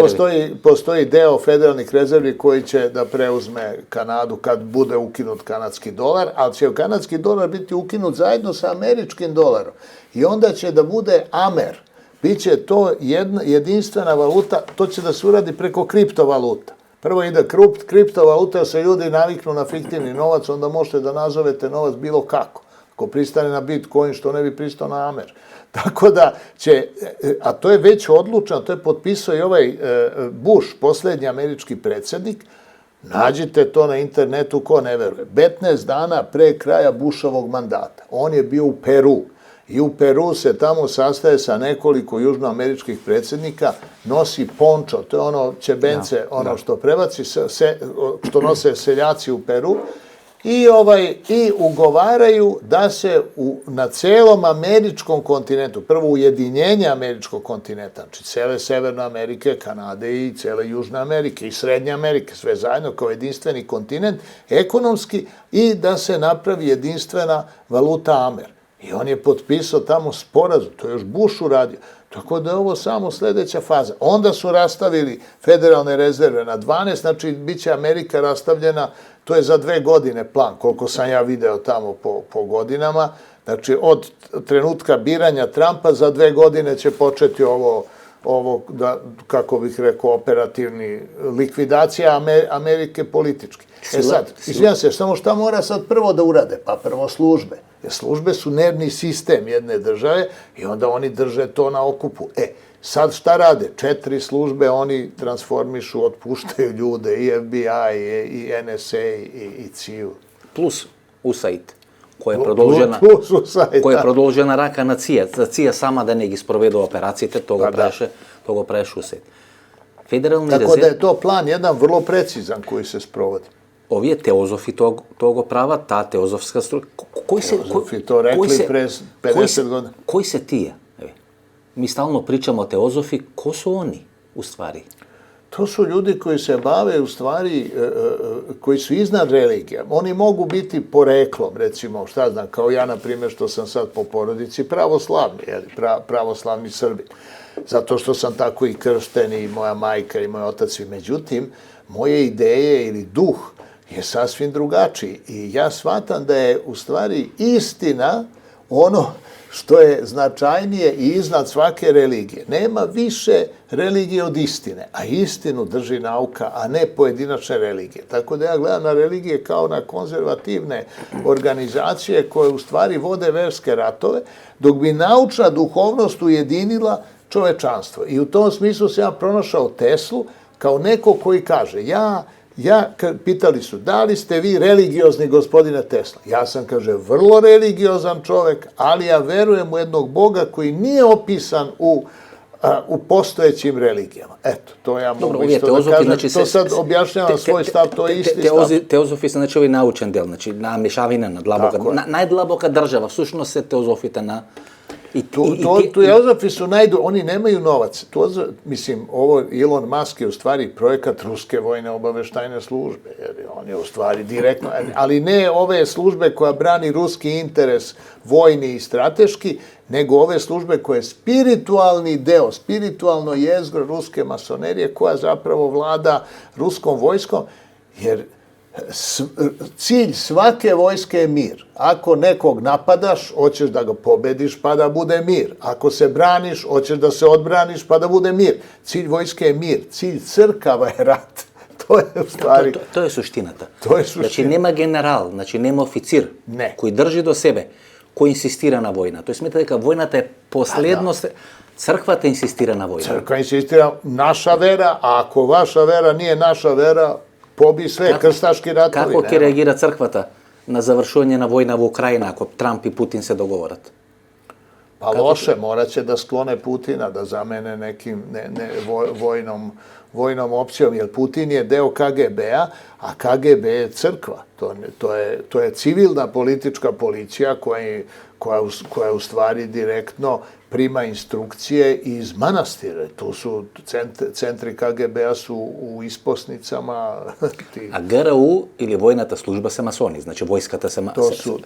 postoji deo federalnih rezervi koji će da preuzme Kanadu kad bude ukinut kanadski dolar, ali će kanadski dolar biti ukinut zajedno sa američkim dolarom. I onda će da bude Amer. Biće to jedinstvena valuta, to će da se uradi preko kriptovaluta. Prvo ide kriptovaluta, se ljudi naviknu na fiktivni novac, onda možete da nazovete novac bilo kako. Ako pristane na Bitcoin, što ne bi pristao na Amer. Tako da će, a to je već odlučeno, to je potpisao i ovaj Bush, posljednji američki predsjednik, nađite to na internetu, ko ne veruje. 15 dana pre kraja Bushovog mandata. On je bio u Peru. I u Peru se tamo sastaje sa nekoliko južnoameričkih predsjednika, nosi pončo, to je ono ćebence, što prebaci, što nose seljaci u Peru, i ugovaraju da se na celom američkom kontinentu, prvo ujedinjenje američkog kontinenta, znači cele Severne Amerike, Kanade i cele Južne Amerike i Srednje Amerike, sve zajedno kao jedinstveni kontinent, ekonomski, i da se napravi jedinstvena valuta Amer. I on je potpisao tamo sporazum, to je još Bush uradio. Tako da je ovo samo sljedeća faza. Onda su rastavili federalne rezerve na 12, znači bit će Amerika rastavljena, to je za 2 godine plan, koliko sam ja video tamo po godinama. Znači od trenutka biranja Trumpa za 2 godine će početi ovo, kako bih rekao, operativni likvidacija Amerike politički. Sad, izvijem se, samo šta mora sad prvo da urade? Pa prvo službe. Jer službe su nervni sistem jedne države i onda oni drže to na okupu. Sad šta rade? 4 službe oni transformišu, otpuštaju ljude, i FBI, i NSA, i CIA. Plus USAID, koja je produžena raka na CIA. CIA sama da ne gi sprovedu operacije, te toga preše USAID. Tako da je to plan jedan vrlo precizan koji se sprovodi. Ovi je teozofi toga prava, ta teozofska struka. Teozofi to rekli pre 50 godina. Koji se tije? Mi stalno pričamo o teozofi, ko su oni u stvari? To su ljudi koji se bave u stvari, koji su iznad religija. Oni mogu biti poreklom, recimo, šta znam, kao ja, na primjer, što sam sad po porodici pravoslavni, pravoslavni Srbi. Zato što sam tako i kršten, i moja majka, i moj otac. Međutim, moje ideje ili duh je sasvim drugačiji. I ja shvatam da je u stvari istina ono što je značajnije i iznad svake religije. Nema više religije od istine, a istinu drži nauka, a ne pojedinačne religije. Tako da ja gledam na religije kao na konzervativne organizacije koje u stvari vode verske ratove, dok bi naučna duhovnost ujedinila čovečanstvo. I u tom smislu sam ja pronašao Teslu kao neko koji kaže, pitali su, da li ste vi religiozni, gospodine Tesla? Ja sam, kaže, vrlo religiozan čovek, ali ja verujem u jednog Boga koji nije opisan u postojećim religijama. Eto, to ja mogu isto da kažem. Znači, to sad objašnjavam svoj stav, to je isti stav. Teozofi su, znači, ovaj naučen del, znači, na mješavina, na dlaboka, najdlaboka država, sušnost se teozofita na... Teozofi su oni nemaju novac. Mislim, ovo Elon Musk je u stvari projekat Ruske vojne obaveštajne službe, jer on je u stvari direktno, ali ne ove službe koja brani ruski interes vojni i strateški, nego ove službe koje je spiritualni deo, spiritualno jezgro ruske masonerije koja zapravo vlada ruskom vojskom, jer cilj svake vojske je mir. Ako nekog napadaš, hoćeš da ga pobediš pa da bude mir. Ako se braniš, hoćeš da se odbraniš pa da bude mir. Cilj vojske je mir. Cilj crkava je rat. To je u stvari... To je suštinata. Znači, nema general, znači nema oficir koji drži do sebe, koji insistira na vojna. To je smeta da vojnata je posljednost... Crkva te insistira na vojna. Crkva insistira naša vera, a ako vaša vera nije naša vera, pobi sve, krstaški ratovi. Kako će reagira crkvata na završenje na vojna u Ukrajina ako Trump i Putin se dogovorat? Pa loše, morat će da sklone Putina, da zamene nekim vojnom opcijom, jer Putin je deo KGB-a, a KGB je crkva. To je civilna politička policija koja u stvari direktno prima instrukcije iz manastira. Tu su centri KGB-a su u isposnicama. A GRU ili vojnata služba se masoni, znači vojskata se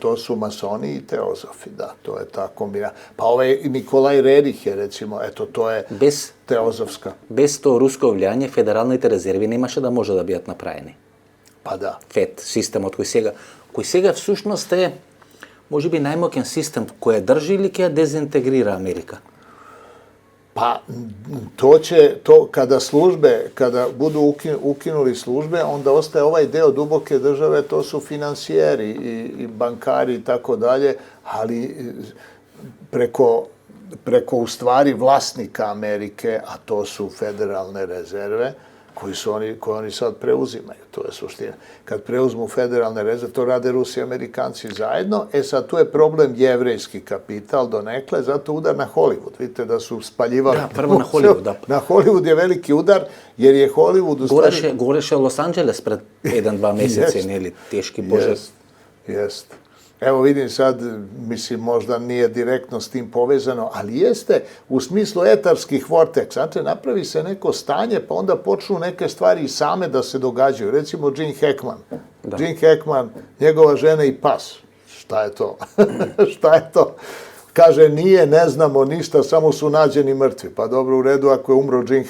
To su masoni i teozofi, da, to je ta kombinacija. Pa ovaj Nikolaj Rerih je, recimo, eto, to je teozofska. Bez to rusko vljanje federalните rezervi немаше да може да бидат направени. Pa da. ФЕД, системот кој сега всушност е може би најмоќен систем кој држи или ќе дезинтегрира Америка? Pa kada budu ukinuli službe, onda ostaje ovaj deo duboke države, to su finansijeri i bankari i tako dalje, ali preko u stvari vlasnika Amerike, a to su federalne rezerve, koje oni sad preuzimaju, to je suština. Kad preuzmu federalne rezerve, to rade Rusi i Amerikanci zajedno, sad tu je problem jevrejski kapital donekle, zato udar na Hollywood. Vidite da su spaljivali... Da, prvo na Hollywood, da. Na Hollywood je veliki udar, jer je Hollywood u stvari... Гореше Лос Анđeles pred 1-2 месеци, нели, тешки боже. Jest. Evo vidim sad, mislim, možda nije direktno s tim povezano, ali jeste u smislu etarskih vortex. Znači, napravi se neko stanje, pa onda počnu neke stvari same da se događaju. Recimo, Gene Hackman. Da. Gene Hackman, njegova žena i pas. Šta je to? Šta je to? Kaže, ne znamo ništa, samo su nađeni mrtvi. Pa dobro, u redu, ako je umro Gene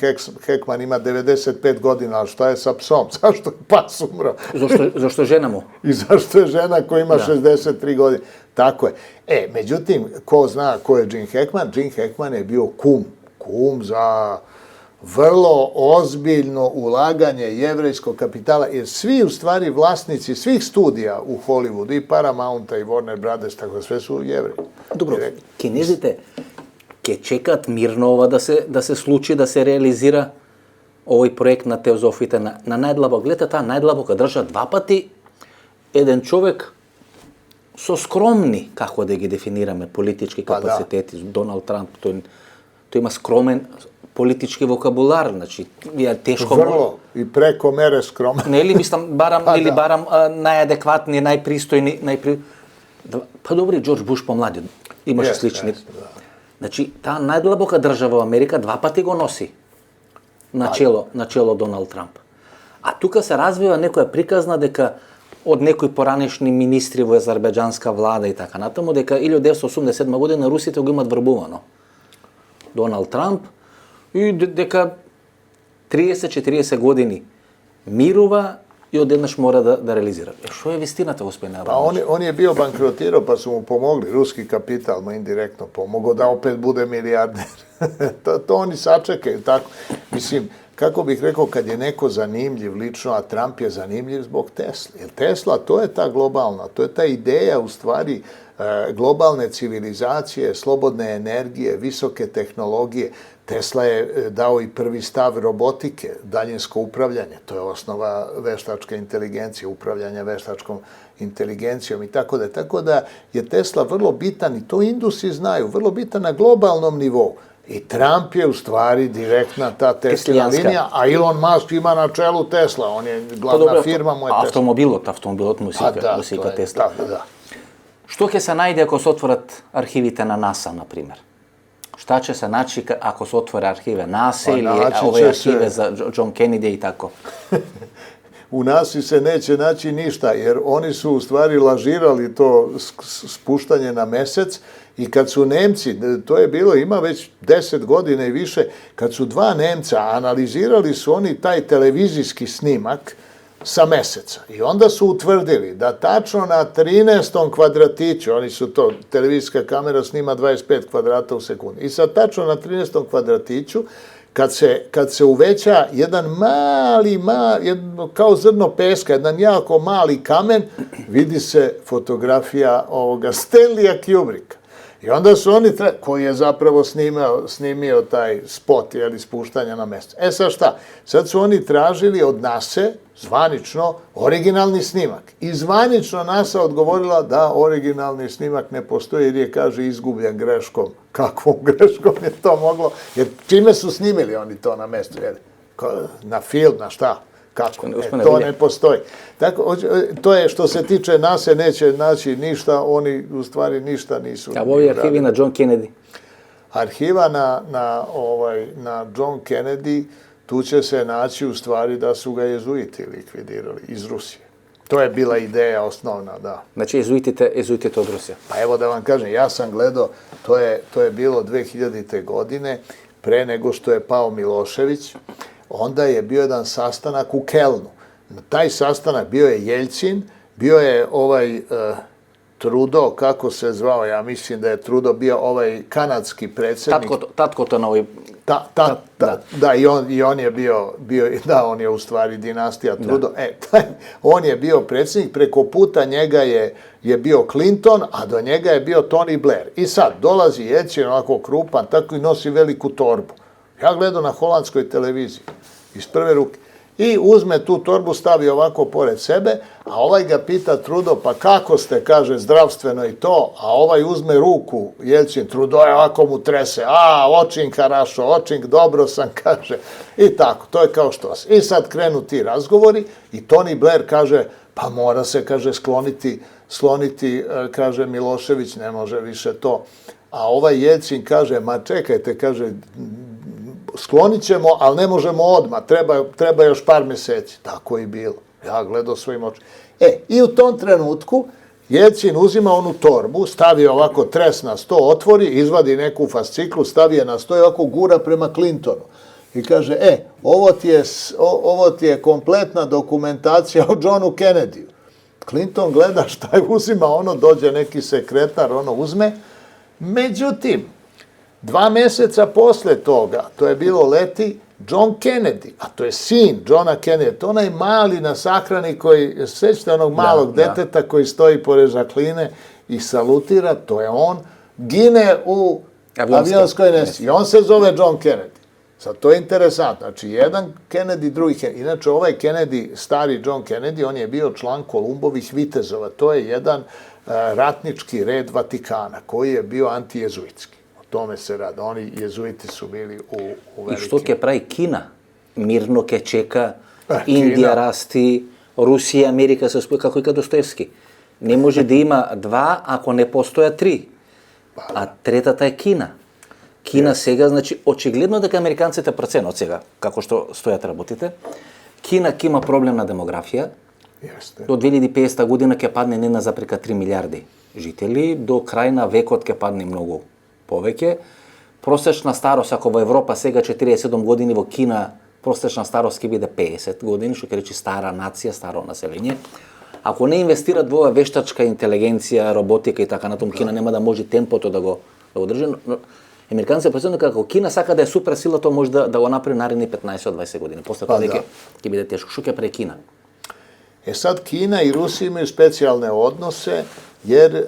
Hackman, ima 95 godina, ali šta je sa psom? Zašto je pas umro? Zašto je žena mu? I zašto je žena koja ima 63 godine? Tako je. Međutim, ko zna ko je Gene Hackman? Gene Hackman je bio kum za vrlo ozbiljno ulaganje jevrejskog kapitala, jer svi u stvari vlasnici svih studija u Hollywoodu, i Paramounta, i Warner Brothers, tako sve su Jevreji. Dobro, Kinezите ќе чекат мирно ова да се случи, да се реализира овој проект на теозофите на најдлабок. Гледате, таа најдлабока држа 2 пати еден човек со скромни, како да ги дефинираме, политички капацитети. Доналд Трамп, тој има скромен политички вокабулар, значи е тешко. Врло и преко мере скромен. Нели мислам барам најадекватни, најпристојни, Па добри, Джордж Буш помлади, имаше слични. Значи, таа најдлабока држава во Америка 2 пати го носи на чело Доналд Трамп. А тука се развива некоја приказна дека од некои поранешни министри во азербејџанска влада и така натаму, дека 1987 година русите го имат врбувано Доналд Трамп и дека 30-40 години мирува и одеднаш мора да реализира. Што е вистината, господин Абрамович? Pa on je bio bankrotirao, pa su mu pomogli. Ruski kapital mu indirektno pomogao da opet bude milijarder. To oni sačekaju, tako. Mislim, kako bih rekao, kad je neko zanimljiv lično, a Trump je zanimljiv zbog Tesla. Jer Tesla, to je ta globalna, to je ta ideja u stvari globalne civilizacije, slobodne energije, visoke tehnologije. Tesla je dao i prvi stav robotike, daljinsko upravljanje. To je osnova veštačke inteligencije, upravljanja veštačkom inteligencijom i tako da. Tako da je Tesla vrlo bitan, i to Indusi znaju, vrlo bitan na globalnom nivou. I Trump je u stvari direktna ta Teslina linija, a Elon Musk ima na čelu Tesla, on je glavna firma mu je Tesla. Автомобилот му сика Тесла. Da. Што ќе се најде ако се отворат архивите на НАСА, например? Šta će se naći ako se otvore arhive NASA ili ove arhive za John Kennedy i tako? U NASA se neće naći ništa, jer oni su u stvari lažirali to spuštanje na mesec, i kad su Nemci, to je bilo, ima već 10 godina i više, kad su 2 Nemca analizirali su oni taj televizijski snimak sa meseca. I onda su utvrdili da tačno na 13. kvadratiću, oni su to, televizijska kamera snima 25 kvadrata u sekundi, i sad tačno na 13. kvadratiću, kad se uveća jedan mali, kao zrno peska, jedan jako mali kamen, vidi se fotografija ovoga Stanleya Kubricka. I onda su oni, koji je zapravo snimio taj spot, spuštanja na mesec. Sad šta? Sad su oni tražili od NASA, zvanično, originalni snimak. I zvanično NASA odgovorila da originalni snimak ne postoji, jer je, kaže, izgubljen greškom. Kakvom greškom je to moglo? Jer čime su snimili oni to na mestu? Na film, na šta? Kako? Uspone To bilje. ne postoji. Tako, to je što se tiče nas se neće naći ništa, oni u stvari ništa nisu. A ovi arhivi na John Kennedy? Arhiva na John Kennedy, tu će se naći u stvari da su ga jezuiti likvidirali iz Rusije. To je bila ideja osnovna, da. Znači, jezuitite od Rusije. Pa evo da vam kažem, ja sam gledao, to je bilo 2000. godine, pre nego što je pao Milošević, onda je bio jedan sastanak u Kelnu. Na taj sastanak bio je Jeljcin, bio je Trudeau, kako se zvao, ja mislim da je Trudeau bio kanadski predsjednik. Tatko to na ovoj... Da, i on je bio, da, on je u stvari dinastija Trudeau. On je bio predsjednik, preko puta njega je bio Clinton, a do njega je bio Tony Blair. I sad dolazi Jeljcin, onako krupan, tako i nosi veliku torbu. Ja gledam na holandskoj televiziji, iz prve ruke. I uzme tu torbu, stavi ovako pored sebe, a ovaj ga pita Trudeau, pa kako ste, kaže, zdravstveno i to, a ovaj uzme ruku, Jeljcin, Trudeau je ovako mu trese, očink harašo, očink, dobro sam, kaže, i tako, to je kao što se. I sad krenu ti razgovori i Tony Blair kaže, pa mora se, kaže, skloniti, kaže, Milošević, ne može više to. A ovaj Jeljcin kaže, ma čekajte, kaže, sklonit ćemo, ali ne možemo odmah, treba još par mjeseci. Tako i bilo. Ja gledao svojim očima. I u tom trenutku Jeljcin uzima onu torbu, stavi ovako tres na sto, otvori, izvadi neku fasciklu, stavi je na sto i ovako gura prema Clintonu. I kaže, ovo ti je kompletna dokumentacija o Johnu Kennedyu. Clinton gleda šta je uzima, dođe neki sekretar, uzme. Međutim, 2 mjeseca posle toga, to je bilo leti, John Kennedy, a to je sin Johna Kennedy, to onaj mali na sahrani koji, sećate onog malog deteta koji stoji pored Žakline i salutira, to je on, gine u avionskoj nesreći. I on se zove John Kennedy. Sad, to je interesantno. Znači, jedan Kennedy, drugi Kennedy. Inače, ovaj Kennedy, stari John Kennedy, on je bio član Kolumbovih vitezova. To je jedan ratnički red Vatikana, koji je bio antijezuitski. O tome se radi. Oni jezuiti su bili u velikim... I što ke pravi Kina? Mirno ke čeka, Indija rasti, Rusija, Amerika se spoje, kako i Dostojevski. Ne može da ima 2 ako ne postoja 3. A tretата je Kina. Kina сега, значи, очигледно дека американците проценат од сега, како што стојат работите. Кина ќе има проблем на демографија. До 2050 година ќе падне не на запрека 3 милиарди жители, до крај на векот ќе падне многу повеќе. Просечна старост, ако во Европа сега 47 години, во Кина просечна старост ќе биде 50 години, што ќе речи стара нација, старо население. Ако не инвестират во вештачка интелигенција, роботика и така натаму, Кина нема да може темпото да го одржи. Американците проценуваат како Кина сака да е суперсила, тоа може да го направи наредни 15-20 години. После тоа ќе биде тешко. Што ќе прави Кина? Sad Kina i Rusija imaju specijalne odnose, jer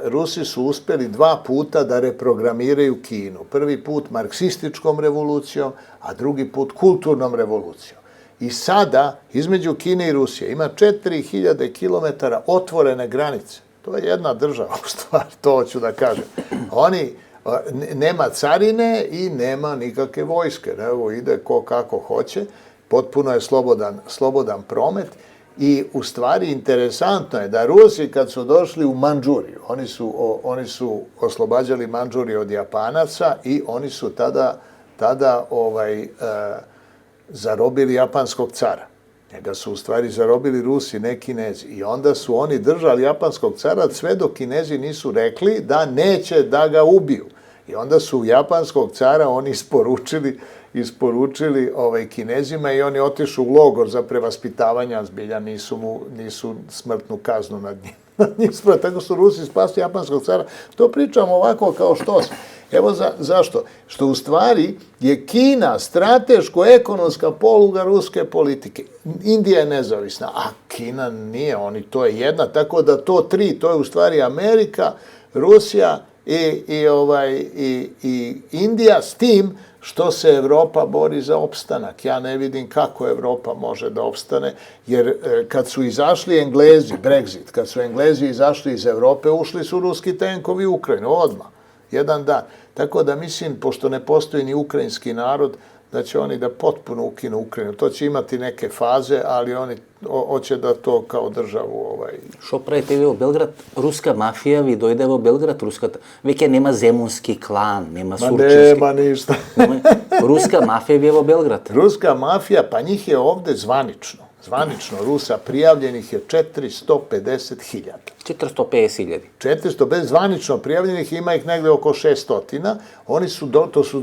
Rusi su uspjeli 2 puta da reprogramiraju Kinu. Prvi put marksističkom revolucijom, a drugi put kulturnom revolucijom. I sada, između Kine i Rusije, ima 4000 km otvorene granice. To je jedna država, u stvari, to hoću da kažem. Nema carine i nema nikakve vojske. Evo, ide ko kako hoće. Potpuno je slobodan promet. I u stvari interesantno je da Rusi kad su došli u Mandžuriju, oni su oslobađali Mandžuriju od Japanaca i oni su tada zarobili japanskog cara. Njega su u stvari zarobili Rusi, ne Kinezi. I onda su oni držali japanskog cara sve dok Kinezi nisu rekli da neće da ga ubiju. I onda su japanskog cara oni isporučili Kinezima i oni otišu u logor za prevaspitavanja, zbilja nisu smrtnu kaznu nad njim. Tako su Rusi spasli japanskog cara. To pričamo ovako kao što se. Evo zašto? Što u stvari je Kina strateško-ekonomska poluga ruske politike. Indija je nezavisna, a Kina nije, to je jedna, tako da to 3, to je u stvari Amerika, Rusija i Indija, s tim što se Evropa bori za opstanak. Ja ne vidim kako Evropa može da opstane, jer kad su izašli Englezi, Brexit, kad su Englezi izašli iz Evrope, ušli su ruski tenkovi u Ukrajinu, odmah, jedan dan. Tako da mislim, pošto ne postoji ni ukrajinski narod, da će oni da potpuno ukinu Ukrajinu. To će imati neke faze, ali oni hoće da to kao državu... Što pravite vi u Belgrad? Ruska mafija, vi dojde u Belgrad, veke nema zemunski klan, nema surčinski... Nema ništa. Ruska mafija vi u Belgrad. Ruska mafija, pa njih je ovde zvanično Rusa prijavljenih je 450.000. 450.000. 450 zvanično prijavljenih, ima ih negde oko 600. Oni su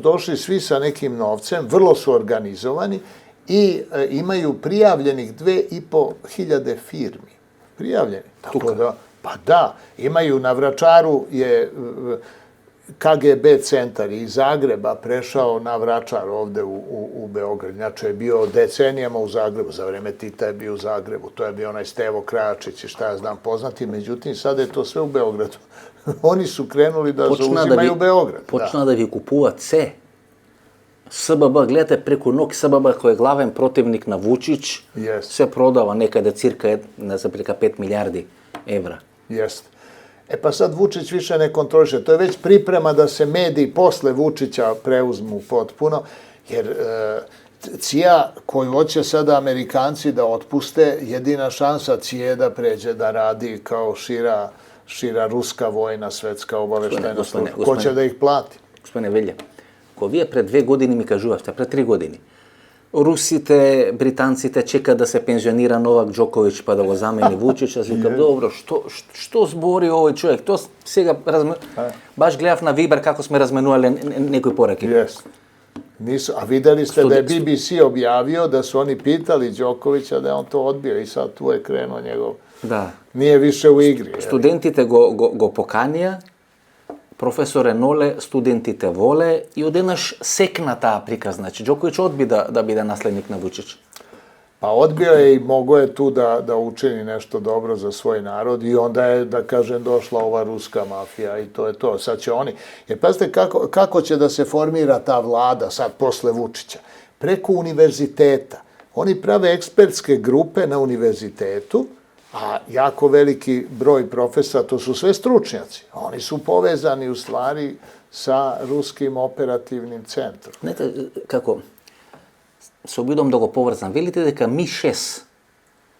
došli svi sa nekim novcem, vrlo su organizovani i imaju prijavljenih 2.500 firmi. Prijavljeni. Tako da, pa da, imaju na Vračaru je KGB centar iz Zagreba prešao na Vračar ovde u Beograd. Inače je bio decenijama u Zagrebu, za vreme Tita je bio u Zagrebu, to je bio onaj Stevo Krajačić i šta ja znam poznati, međutim sada je to sve u Beogradu. Oni su krenuli da zauzimaju Beograd. Počna da vi kupува це. SBB, gledajte, preko nog SBB koji je glaven protivnik na Vučić, sve prodava nekada cirka, ne znam, preka 5 milijardi evra. Jeste. E pa sad Vučić više ne kontroliše. To je već priprema da se mediji posle Vučića preuzmu potpuno, jer CIA koju hoće sada Amerikanci da otpuste, jedina šansa CIA da pređe da radi kao šira ruska vojna, svetska obaveštajna služba. Ko će da ih plati? Gospodine Velja, ko vije pred 2 godine mi kažuvate, pred 3 godine, Rusite, Britancite čeka da se penzionira Novak Đoković pa da go zameni Vučić, ja si vikam, dobro, što zbori ovaj čovjek? To сега baš gledav na Viber kako smo razmenuvali nekoj poraki. Nisu, a videli ste da je BBC objavio da su oni pitali Đokovića da je on to odbio i sad tu je krenuo njegov... Da. Nije više u igri. Studentite go pokanija, profesore nole, studentite vole i odjednaš sekna ta prikaz. Znači, Đoković odbi da bude naslednik na Vučića. Pa odbio je i mogo je tu da učini nešto dobro za svoj narod i onda je, da kažem, došla ova ruska mafija i to je to. Sad će oni... Jer pazite kako će da se formira ta vlada sad posle Vučića. Preko univerziteta. Oni prave ekspertske grupe na univerzitetu, a jako veliki broj profesora, to su sve stručnjaci. Oni su povezani u stvari sa ruskim operativnim centrom. Znate kako, s obidom da go povrzam, velite дека Mi-6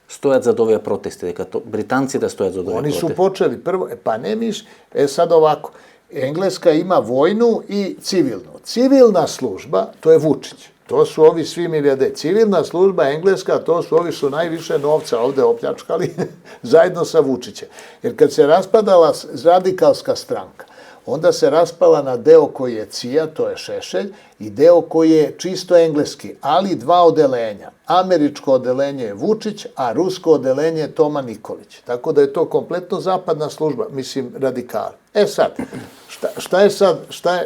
stojat za ove proteste, дека Britanci da stojat za ove proteste? Oni su počeli prvo, pa ne Miš, sad ovako, Engleska ima vojnu i civilnu. Civilna služba, to je Vučić. To su ovi svi milijarderi. Civilna služba engleska, to su ovi što najviše novca ovde opljačkali zajedno sa Vučićem. Jer kad se raspadala radikalska stranka, onda se raspala na deo koji je CIA, to je Šešelj, i deo koji je čisto engleski, ali 2 odelenja. Američko odelenje je Vučić, a rusko odelenje je Toma Nikolić. Tako da je to kompletno zapadna služba, mislim radikali. E sad,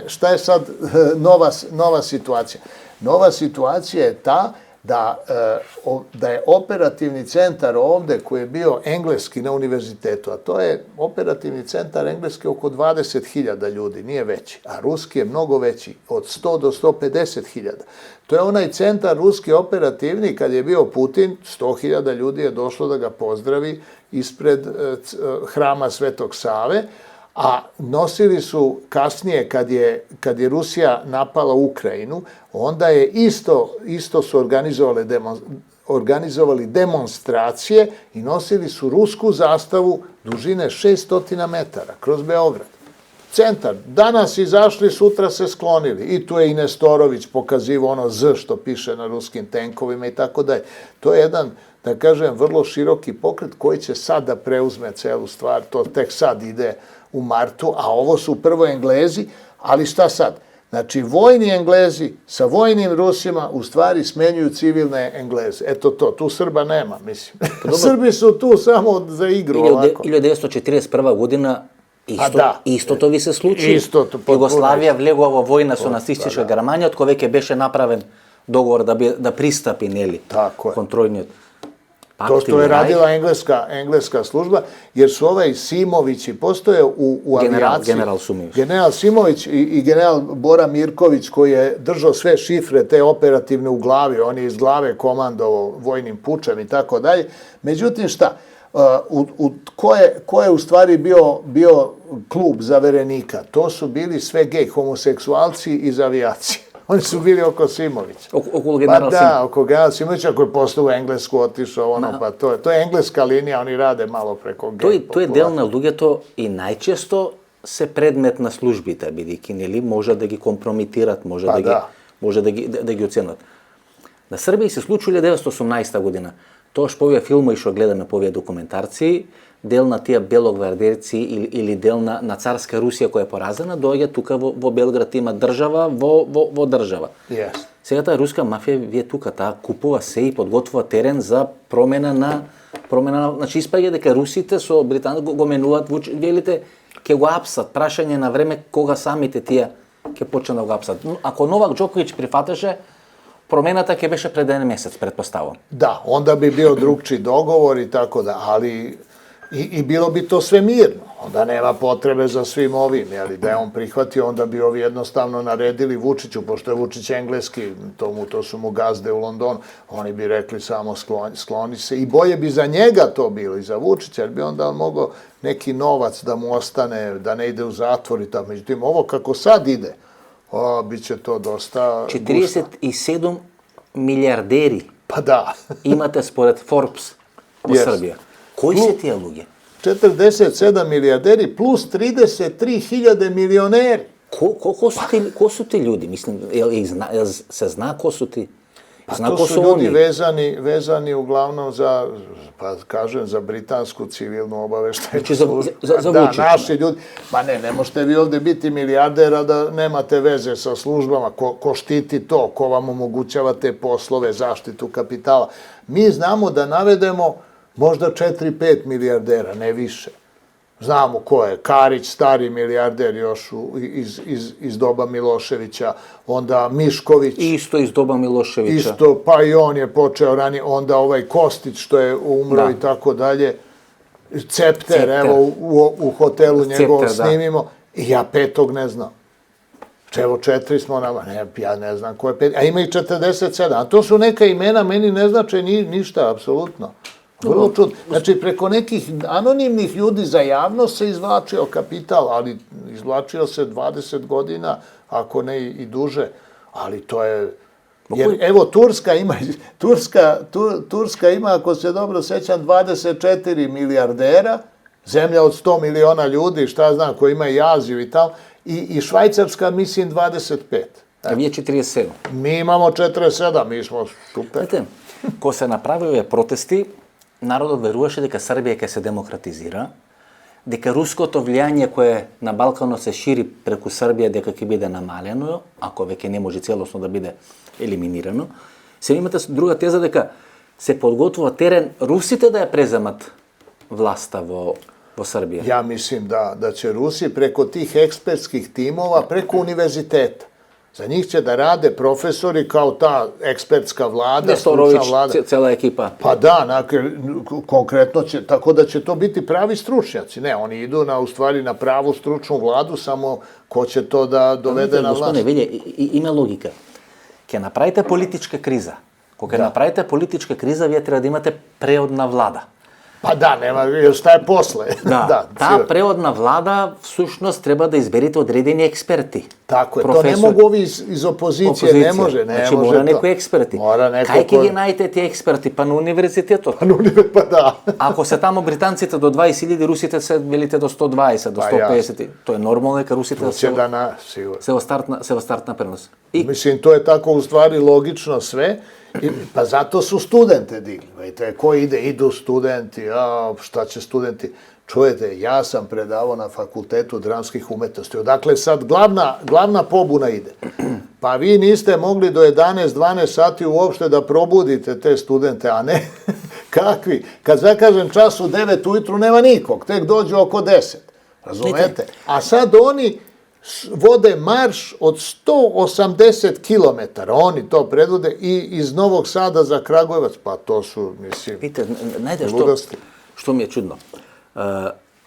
šta je sad nova situacija? Nova situacija je ta da je operativni centar ovde koji je bio engleski na univerzitetu, a to je operativni centar engleski oko 20.000 ljudi, nije veći, a ruski je mnogo veći, od 100 do 150.000. To je onaj centar ruski operativni, kad je bio Putin, 100.000 ljudi je došlo da ga pozdravi ispred hrama Svetog Save, a nosili su kasnije, kad je Rusija napala Ukrajinu, onda je isto su organizovali demonstracije i nosili su rusku zastavu dužine 600 metara kroz Beograd. Centar. Danas izašli, sutra se sklonili. I tu je i Nestorović pokazivo ono Z što piše na ruskim tenkovima i tako dalje. To je jedan, da kažem, vrlo široki pokret koji će sad da preuzme celu stvar. To tek sad ide u martu, a ovo su prvo Englezi, ali šta sad? Znači, vojni Englezi sa vojnim Rusima u stvari smenjuju civilne Engleze. Eto to, tu Srba nema, mislim. Srbi su tu samo za igru, ovako. 1941. godina isto to vi se sluči. Jugoslavija vlegova vojna su nacistička Germanija, od koje беше napraven dogovor da pristapi, neli, kontrolnju. To je radila engleska služba, jer su Simovići postoje u avijaciji. General Simović i general Bora Mirković, koji je držao sve šifre te operativne u glavi, on je iz glave komandovao vojnim pučem i tako dalje. Međutim, šta? Ko je u stvari bio klub zaverenika? To su bili sve gej, homoseksualci iz avijacije. Oni su bili oko Simovića. Okolo Pa generala da, oko generala Simovića koji je postao u Englesku, otišao, pa to je engleska linija, oni rade malo preko gej To je del na луѓето и најчесто се предмет на службите, бидејќи нели може да ги компрометират, може да ги оценат. На Србија се случи 1918 година. Тоа што овие филми што гледаме по овие документарци, дел на тие белогвардерци или дел на царска Русија која е поразена, доаѓа тука во Белград, има држава во држава. Yes. Сега таа руска мафија вие тука таа купува се и подготвува терен за промена, значи испаѓа дека русите со британци го менуваат, велите ќе го апсат, прашање на време кога самите тие ќе почнат да го апсат. Ако Новак Џоковиќ прифатеше, промената ќе беше пред еден месец, предпоставам. Da, onda bi bio drugčiji dogovor i tako da, ali i bilo bi to sve mirno. Onda nema potrebe za svim ovim, jeli, da je on prihvatio, onda bi ovi jednostavno naredili Vučiću, pošto je Vučić engleski, to su mu gazde u Londonu, oni bi rekli samo skloni se i bolje bi za njega to bilo i za Vučića, jer bi onda on mogao neki novac da mu ostane, da ne ide u zatvor i tako. Međutim, ovo kako sad ide, bit će to dosta... 47 milijarderi Pa da. imate според Forbes во Србија. Кои се тие луѓе? 47 milijarderi plus 33.000 milioneri. Ko su ti ljudi? Mislim, se zna ko su ti? Pa to su ljudi vezani uglavnom za, pa kažem, za britansku civilnu obaveštajnu službu. Za Da, Vučića. naši ljudi. Pa ne možete vi ovde biti milijardera da nemate veze sa službama. Ko štiti to? Ko vam omogućava te poslove, zaštitu kapitala? Mi znamo da navedemo možda 4-5 milijardera, ne više. Znamo ko je. Karić, stari milijarder još iz doba Miloševića, onda Mišković. Isto iz doba Miloševića. Isto, pa i on je počeo ranije, onda ovaj Kostić što je umro i tako dalje. Cepter, evo u hotelu njegovom snimimo. I ja petog ne znam. Evo 4 smo nama, ja ne znam ko je 5, a ima i 47, a to su neka imena, meni ne znače ništa, apsolutno. Vrlo čudno. Znači, preko nekih anonimnih ljudi za javnost se izvlačio kapital, ali izvlačio se 20 godina, ako ne i duže, ali to je... Jer, evo, Turska ima, ako se dobro sećam, 24 milijardera, zemlja od 100 miliona ljudi, šta znam, koji ima i Aziju i tamo, i Švajcarska, mislim, 25. A vi je 47. Mi imamo 47, mi smo super. Знаете, кога се направи овие протести, народот веруваше дека Србија ќе се демократизира, дека руското влијание кое на Балканот се шири преку Србија дека ќе биде намалено, ако веќе не може целосно да биде елиминирано. Се имате друга теза дека се подготвува терен русите да ја преземат власта во Србија. Ja mislim da će Rusi preko tih ekspertskih timova, preko univerziteta. Za njih će da rade profesori kao ta ekspertska vlada, stručna vlada. Cela ekipa. Pa da, konkretno će, tako da će to biti pravi stručnjaci. Ne, oni idu u stvari na pravu stručnu vladu, samo ko će to da dovede na vlast. Господине, виде, има логика. Ке направите политичка криза. Кога направите политичка криза, вие треба да имате преодна влада. Pa da, nema, šta je posle? Da, ta prevodna vlada, всушност, treba da izberite odredeni eksperti. Tako je, to ne mogu ovi iz opozicije, ne može. Znači, mora neko eksperti. Kaj ќе ги најдете тие експерти? Па на универзитетот. Pa da. Ако се тамо британците до 20.000, русите се велите до 120, до 150. То е нормално дека русите се во стартна пренос. Mislim, to je tako u stvari logično sve. Pa zato su studente digli. Vidite, ko ide? Idu studenti. Šta će studenti? Čujete, ja sam predavao na Fakultetu dramskih umetnosti. Odakle sad glavna pobuna ide. Pa vi niste mogli do 11-12 sati uopšte da probudite te studente, a ne kakvi. Kad zakažem čas u 9 ujutru nema nikog, tek dođu oko 10. Razumete? A sad oni vode marš od 180 km, oni to predvode i iz Novog Sada za Kragujevac, pa to su, mislim, ludosti. Што ми е чудно?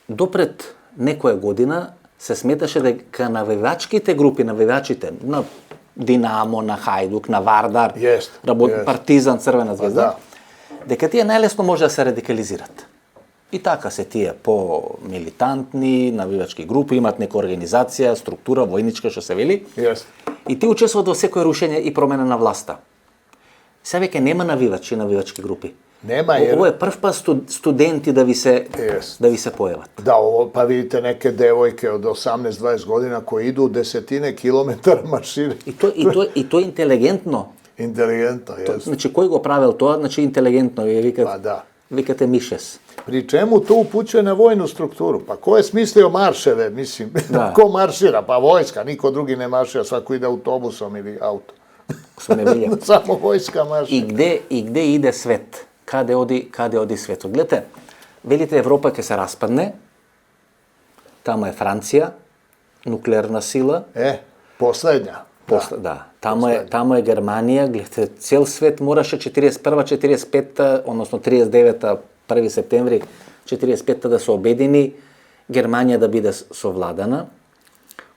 Допред некоја година се сметаше дека навивачките групи, навивачите на Динамо, на Хајдук, на Вардар, Партизан, Црвена звезда, дека тие најлесно може да се радикализират. И така се тие по-милитантни навивачки групи, имат нека организација, структура, војничка, што се вели. И ти учествува во секој рушење и промена на власта. Сега веќе нема навивачи и навивачки групи. Nema, jer... Ovo je prv pa studenti da vi se pojavat. Da, pa vidite neke devojke od 18-20 godina koji idu desetine kilometara marširaju. I to je inteligentno. Inteligentno, jes. Znači, koji go pravil to, znači inteligentno. Pa da. Vikate mišes. Pri čemu to upućuje na vojnu strukturu? Pa ko je smislio marševe, mislim? Ko maršira? Pa vojska, niko drugi ne maršira, svako ide autobusom ili auto. Samo vojska maršira. I gde ide svet? Kade odi svet? Gledajte, velite Evropa ќе se raspadne, tamo je Francija, nuklearna sila. Poslednja. Da, tamo je Germanija, gledajte, cel svet moraše 41. 45. odnosno 39. 1. septembri 45. da se obedini, Germanija da биде совладана.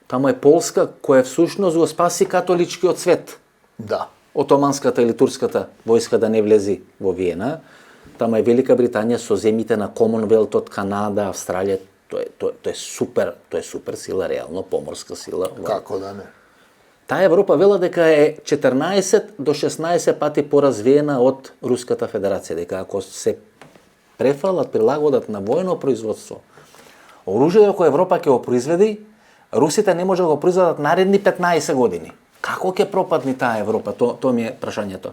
Тамо е Полска, која всушност го спаси католичкиот свет. Да. Отоманската или турската војска да не влези во Виена. Тамо е Велика Британија со земите на Комонвелтот, Канада, Австралија. Тоа е супер сила, реално поморска сила. Како да не? Таа Европа вела дека е 14 до 16 пати поразвиена од Руската Федерација, дека ако се префалат, прилагодат на војно производство, оружјето кој Европа ќе го произведи, русите не може да го произведат наредни 15 години. Како ќе пропадни таа Европа? To mi je prašањето.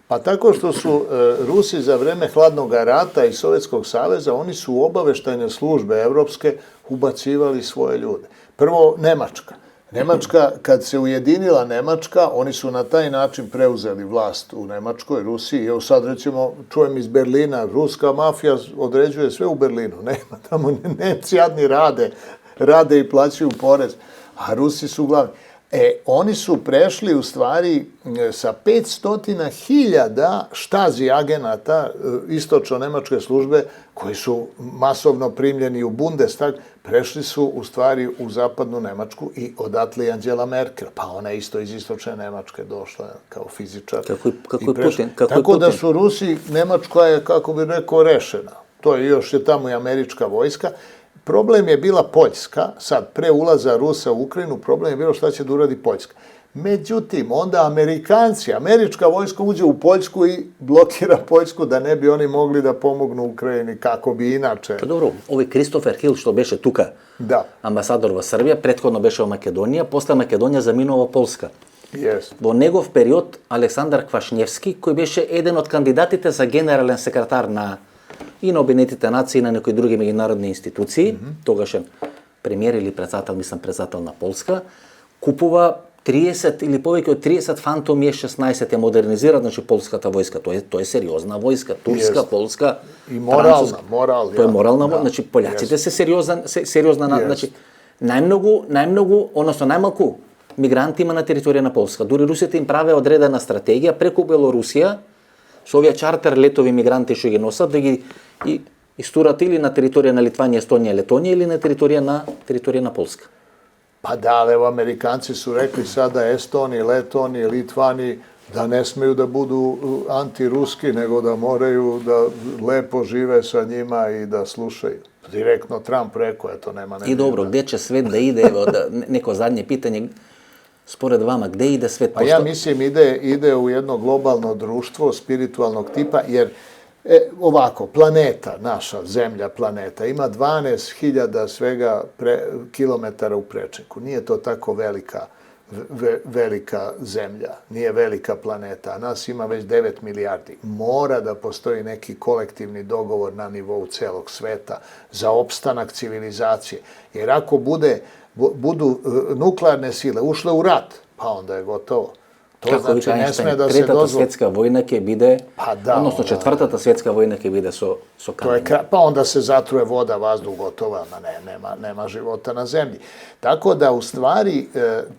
Pa tako što su Rusi za vreme hladnog rata i Sovjetskog saveza, oni su u obaveštajne službe evropske ubacivali svoje ljude. Prvo Nemačka. Nemačka, kad se ujedinila Nemačka, oni su na taj način preuzeli vlast u Nemačkoj, Rusiji. Evo sad recimo, čujem iz Berlina, ruska mafija određuje sve u Berlinu. Nema tamo, Nemci jadni rade i plaćaju porez, a Rusi su glavni. Oni su prešli u stvari sa 500.000 štazi agenata istočno-nemačke službe koji su masovno primljeni u Bundestag, prešli su u stvari u zapadnu Nemačku i odatle i Angela Merkel. Pa ona je isto iz istočne Nemačke došla kao fizičar. Tako da su Rusi, Nemačka je, kako bi rekao, rešena. To je još je tamo i američka vojska. Problem je bila Poljska, sad pre ulaza Rusa u Ukrajinu, problem je bilo šta će da uradi Poljska. Međutim, onda Amerikanci, američka vojska uđe u Poljsku i blokira Poljsku da ne bi oni mogli da pomognu Ukrajini kako bi inače. Dobro, ovaj Christopher Hill što beše tuka, ambasador во Srbија, prethodno beše во Македонија, после Македонија заминува во Полска. Во негов период Александар Квашњевски, кој беше еден од кандидатите за генерален секретар и на Обединетите нации и на некои други меѓународни институции, тогашен премиер или председател, мислам председател на Полска, купува 30 или повеќе од 30 Фантом Ј-16 модернизира, значи полската војска. Тоа е сериозна војска, турска, полска, и морална. Тоа е морална војска, значи пољаците се сериозна, значи најмногу, односно најмалку мигранти има на територија на Полска. Дури русите им праве одредена стратегија преку Белорусија, со овие чартер летови мигранти што ги носат, да ги истурат или на територија на Литванија, Естонија, Летонија или на територија на Полска. Pa da, ali evo Amerikanci su rekli sada Estoni, Letoni, Litvani da ne smeju da budu antiruski, nego da moraju da lepo žive sa njima i da slušaju. Direktno Trump rekao, eto, nema ne. I dobro, gde će svet da ide, evo, neko zadnje pitanje, spored vama, gde ide svet? Pa ja mislim ide u jedno globalno društvo spiritualnog tipa, jer ovako, planeta, naša zemlja planeta, ima 12.000 svega kilometara u prečniku. Nije to tako velika zemlja, nije velika planeta, a nas ima već 9 milijardi. Mora da postoji neki kolektivni dogovor na nivou celog sveta za opstanak civilizacije. Jer ako budu nuklearne sile ušle u rat, pa onda je gotovo. To znači ne sme da se Третата светска војна ќе биде, односно четвртата светска војна ќе биде со камења. Pa onda se zatruje voda, vazduh, gotova, nema života na zemlji. Tako da u stvari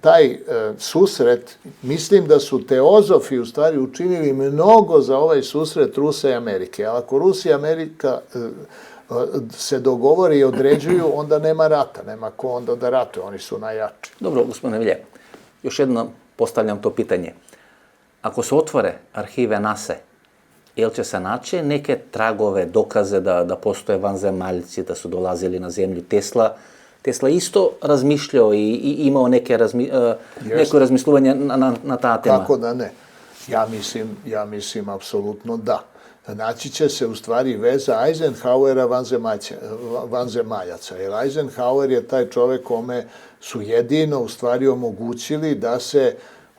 taj susret, mislim da su teozofi u stvari učinili mnogo za ovaj susret Rusa i Amerike. Ali ako Rusi i Amerika se dogovore i određuju, onda nema rata, nema ko onda da ratuje, oni su najjači. Dobro, gospodine Vilje, još jedno postavljam to pitanje. Ako se otvore arhive NASA, jel će se naći neke tragove, dokaze da postoje vanzemaljci, da su dolazili na zemlju? Tesla Tesla isto razmišljao i imao neko razmišljanje na ta tema. Kako da ne? Ja mislim apsolutno da. Naći će se u stvari veza Eisenhowera vanzemaljaca. Jer Eisenhower je taj čovek kome su jedino u stvari omogućili da se,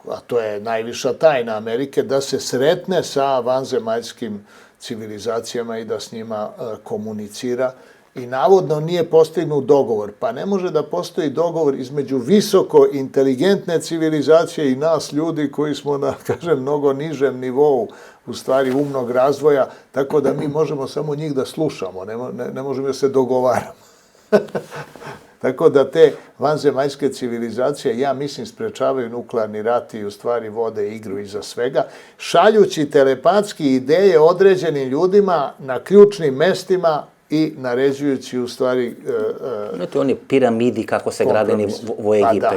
a to je najviša tajna Amerike, da se sretne sa vanzemaljskim civilizacijama i da s njima komunicira. I navodno nije postignut dogovor. Pa ne može da postoji dogovor između visoko inteligentne civilizacije i nas ljudi koji smo na, kažem, mnogo nižem nivou u stvari umnog razvoja, tako da mi možemo samo njih da slušamo, ne možemo da se dogovaramo. Tako da te vanzemaljske civilizacije, ja mislim, sprečavaju nuklearni rat i u stvari vode igru iza svega, šaljući telepatski ideje određenim ljudima na ključnim mestima i naređujući u stvari... Znate, oni piramidi kako se grade u Egipe.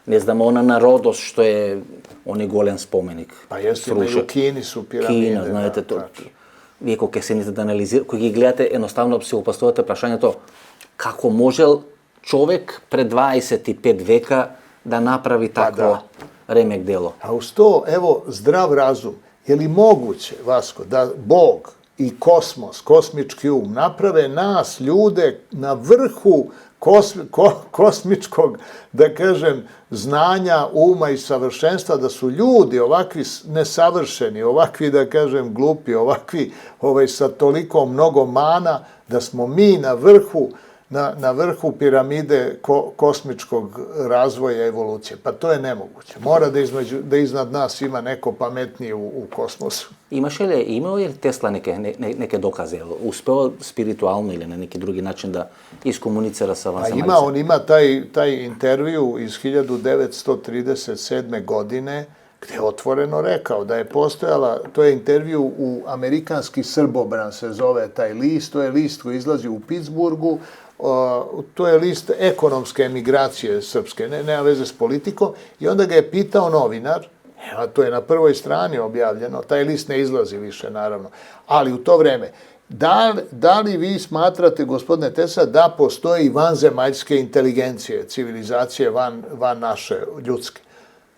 Ne znamo, ona na Rodos, što je onaj golem spomenik. Pa jeste, u Kini su piramide. Kina, znate, to... Vi ako se niste da analizirate, koji ih gledate, jednostavno si upostavljate prašanje to, kako može čovek pre 25 veka da napravi takvo remek delo? A uz to, evo, zdrav razum. Je li moguće, Vasko, da Bog i kosmos, kosmički um, naprave nas, ljude, na vrhu kosmičkog, da kažem, znanja, uma i savršenstva, da su ljudi ovakvi nesavršeni, ovakvi, da kažem, glupi, ovakvi sa toliko mnogo mana, da smo mi na vrhu piramide kosmičkog razvoja i evolucije. Pa to je nemoguće. Mora da iznad nas ima neko pametniji u kosmosu. Imao je Tesla neke dokaze? Uspeo spiritualno ili na neki drugi način da iskomunicira sa vanzemaljcima? On ima taj intervju iz 1937. godine gde je otvoreno rekao da je postojala, to je intervju u Amerikanski Srbobran se zove taj list, to je list koji izlazi u Pittsburghu, to je list ekonomske emigracije srpske, nema veze s politikom, i onda ga je pitao novinar, a to je na prvoj strani objavljeno, taj list ne izlazi više, naravno, ali u to vreme, da li vi smatrate, gospodine Tesla, da postoji vanzemaljske inteligencije, civilizacije van naše ljudske?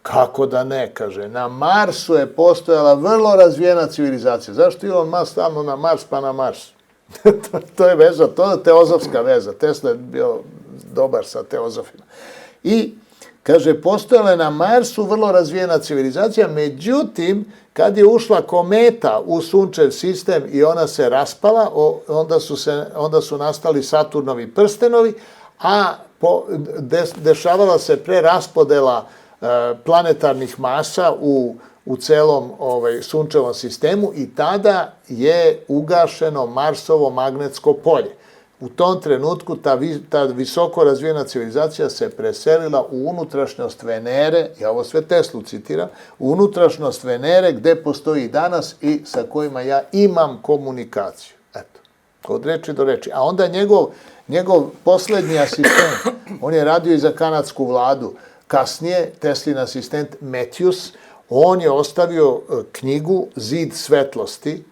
Kako da ne, kaže. Na Marsu je postojala vrlo razvijena civilizacija. Zašto Elon Musk stalno na Mars pa na Mars? To je veza, to je teozofska veza. Tesla je bio dobar sa teozofima. I, kaže, postojala je na Marsu vrlo razvijena civilizacija, međutim, kad je ušla kometa u sunčev sistem i ona se raspala, onda su nastali Saturnovi prstenovi, a dešavala se preraspodela planetarnih masa u celom sunčevom sistemu i tada je ugašeno Marsovo magnetsko polje. U tom trenutku ta visoko razvijena civilizacija se preselila u unutrašnjost Venere, ja ovo sve Teslu citiram, u unutrašnjost Venere gde postoji danas i sa kojima ja imam komunikaciju. Eto, od reči do reči. A onda njegov poslednji asistent, on je radio i za kanadsku vladu, kasnije, Teslin asistent Matthews, on je ostavio knjigu Zid svetlosti,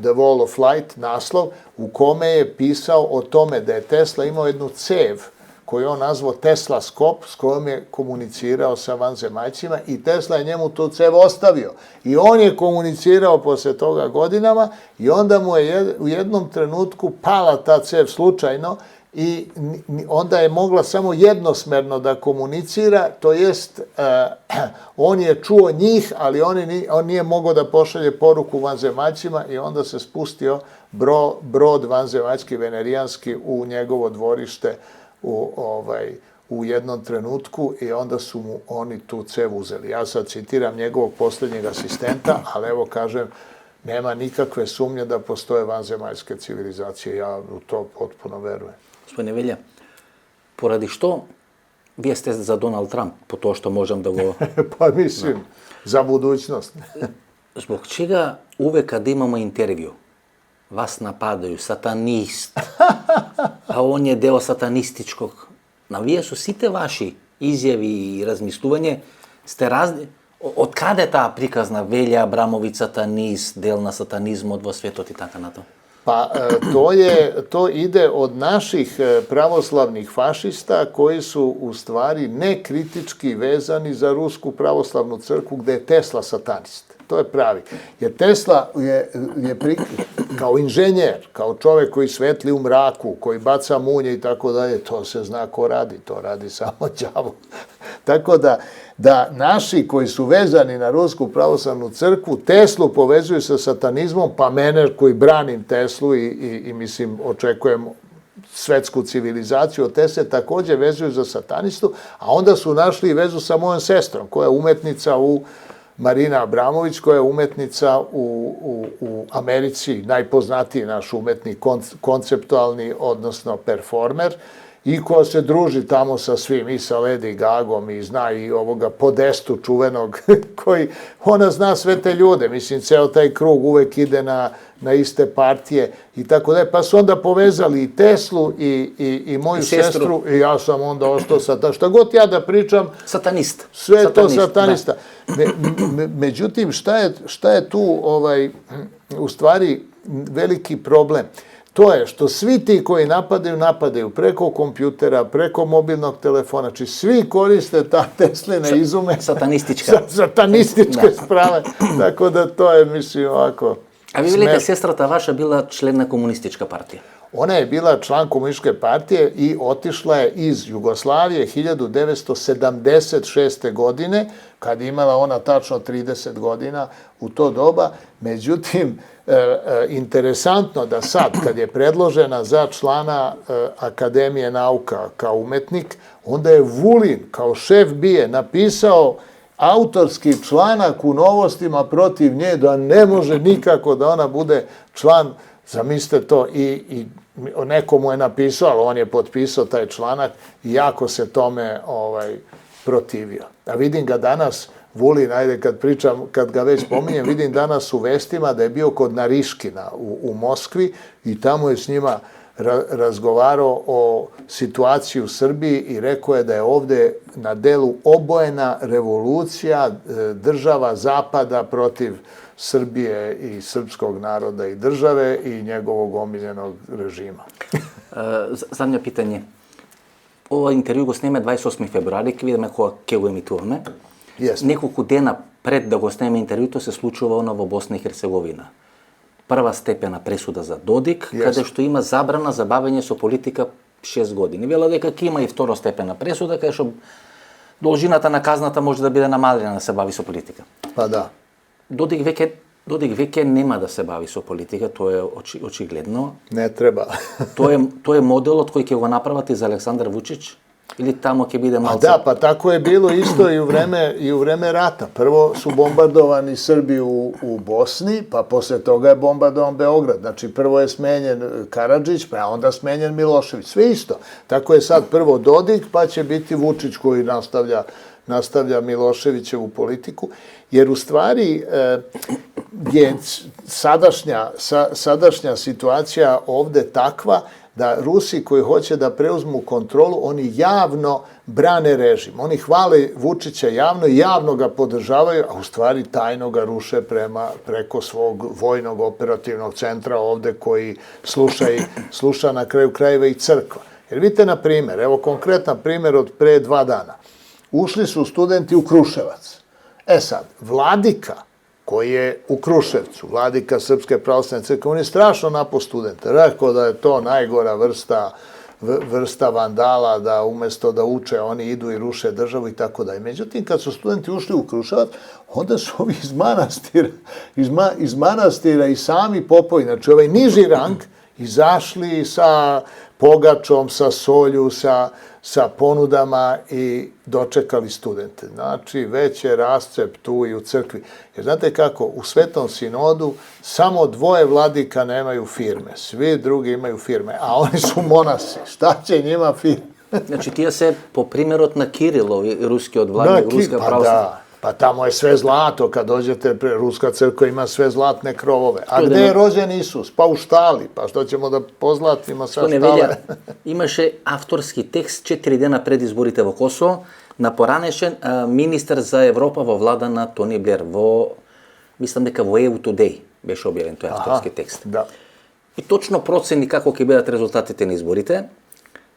The Wall of Light, naslov, u kome je pisao o tome da je Tesla imao jednu cev koju on nazvao Teslaskop, s kojom je komunicirao sa vanzemaljcima i Tesla je njemu tu cev ostavio. I on je komunicirao posle toga godinama i onda mu je u jednom trenutku pala ta cev slučajno i onda je mogla samo jednosmerno da komunicira, to jest on je čuo njih, ali on nije mogao da pošalje poruku vanzemaljcima i onda se spustio brod vanzemaljski, venerijanski u njegovo dvorište u jednom trenutku i onda su mu oni tu cev uzeli. Ja sad citiram njegovog poslednjeg asistenta, ali evo kažem, nema nikakve sumnje da postoje vanzemaljske civilizacije, ja u to potpuno verujem. Gospodine Velja, poradi što vi jeste za Donald Trump, po to što možem da go... Pa mislim, za budućnost. Zbog čega uvek kad imamo intervju, vas napadaju, satanist, a on je deo satanističkog. Navije su svi te vaši izjavi i razmišljuvanje, ste razni... Od kada je ta prikazna Velja Abramović satanist, del na satanizmu, od vas svetoti tako na to? Pa to ide od naših pravoslavnih fašista koji su u stvari nekritički vezani za Rusku pravoslavnu crkvu gde je Tesla satanist. To je pravi. Jer Tesla je kao inženjer, kao čovek koji svetli u mraku, koji baca munje i tako dalje, to se zna ko radi, to radi samo đavo. Tako da naši koji su vezani na Rusku pravoslavnu crkvu Teslu povezuju sa satanizmom, pa mene koji branim Teslu i mislim očekujem svetsku civilizaciju od Tesle takođe vezuju za satanistu, a onda su našli i vezu sa mojom sestrom koja je umetnica Marina Abramović, koja je umetnica u Americi, najpoznatiji naš umetnik, konceptualni, odnosno performer, i koja se druži tamo sa svim, i sa Lady Gagom, i zna i ovoga Podestu čuvenog, koji, ona zna sve te ljude, mislim, ceo taj krug uvek ide na iste partije i tako da, pa su onda povezali i Teslu i moju sestru, i ja sam onda ostao šta god ja da pričam, satanista. Sve je to satanista. Međutim, šta je tu u stvari veliki problem? To je što svi ti koji napadaju preko kompjutera, preko mobilnog telefona, znači svi koriste ta Tesline izume. Satanističke sprave. Tako da to je, mislim, ovako... A vi velite, sestrata vaša bila člena komunistička partija? Ona je bila član komunističke partije i otišla je iz Jugoslavije 1976. godine, kad je imala ona tačno 30 godina u to doba. Međutim, interesantno da sad, kad je predložena za člana Akademije nauka kao umetnik, onda je Vulin, kao šef BIA, napisao autorski članak u Novostima protiv nje da ne može nikako da ona bude član, zamislite to, i neko mu je napisao, ali on je potpisao taj članak i jako se tome protivio. A vidim ga danas, Vulin, ajde kad ga već pominjem, vidim danas u vestima da je bio kod Nariškina u Moskvi i tamo je s njima razgovarao o situaciji u Srbiji i rekao je da je ovde na delu obojena revolucija država Zapada protiv Srbije i srpskog naroda i države i njegovog omiljenog režima. Zadnje pitanje. Ovo intervju го снеме 28. февруари, ке видиме кога ќе го емитуваме. Неколку дена пред да го снеме интервјуто се случува она во Босна и Херцеговина. Прва степена пресуда за Додик, каде што има забрана за бавење со политика 6 години. Вела дека ќе има и второстепена пресуда, каде што должината на казната може да биде намалена да се бави со политика. Па да. Додик веќе нема да се бави со политика, тоа е очигледно. Не треба. Тоа е моделот кој ќе го направат и за Александар Вучич? Или тамо ќе биде малце? Da, pa tako je bilo isto i u vreme rata. Prvo su bombardovani Srbi u Bosni, pa posle toga je bombardovan Beograd. Znači, prvo je smenjen Karadžić, pa onda smenjen Milošević. Sve isto. Tako je sad prvo Dodik, pa će biti Vučić koji nastavlja Miloševićevu politiku. Jer u stvari je sadašnja situacija ovde takva da Rusi koji hoće da preuzmu kontrolu, oni javno brane režim. Oni hvale Vučića javno i javno ga podržavaju, a u stvari tajno ga ruše preko svog vojnog operativnog centra ovde koji sluša na kraju krajeva i crkva. Jer vidite, na primjer, evo konkretan primjer od pre 2 dana. Ušli su studenti u Kruševac. E sad, vladika koji je u Kruševcu, vladika Srpske pravoslavne crkve, on je strašno napao studente. Rekao da je to najgora vrsta vandala, da umesto da uče, oni idu i ruše državu i tako dalje. Međutim, kad su studenti ušli u Kruševac, onda su ovi iz manastira i sami popovi, znači ovaj niži rang, izašli sa pogačom, sa solju, sa ponudama i dočekali studente. Znači, već je rascep tu i u crkvi. Jer znate kako, u Svetom sinodu samo 2 vladika nemaju firme, svi drugi imaju firme, a oni su monasi. Šta će njima firme? Znači, tija se po primjerot na Kirilovi, ruski od vladnika, ruska pravoslavna. Pa tamo je sve zlato, kad dođete, Ruska crkva ima sve zlatne krovove. A gde je rođen Isus? Pa u štali, pa što ćemo da pozlatimo sa štale? Имаше авторски текст 4 дена пред изборите во Косово на поранешен министар за Европа во влада на Тони Блер. Мислам дека во EU Today беше објавен тој авторски текст. Да. и точно процени како ќе бидат резултатите на изборите,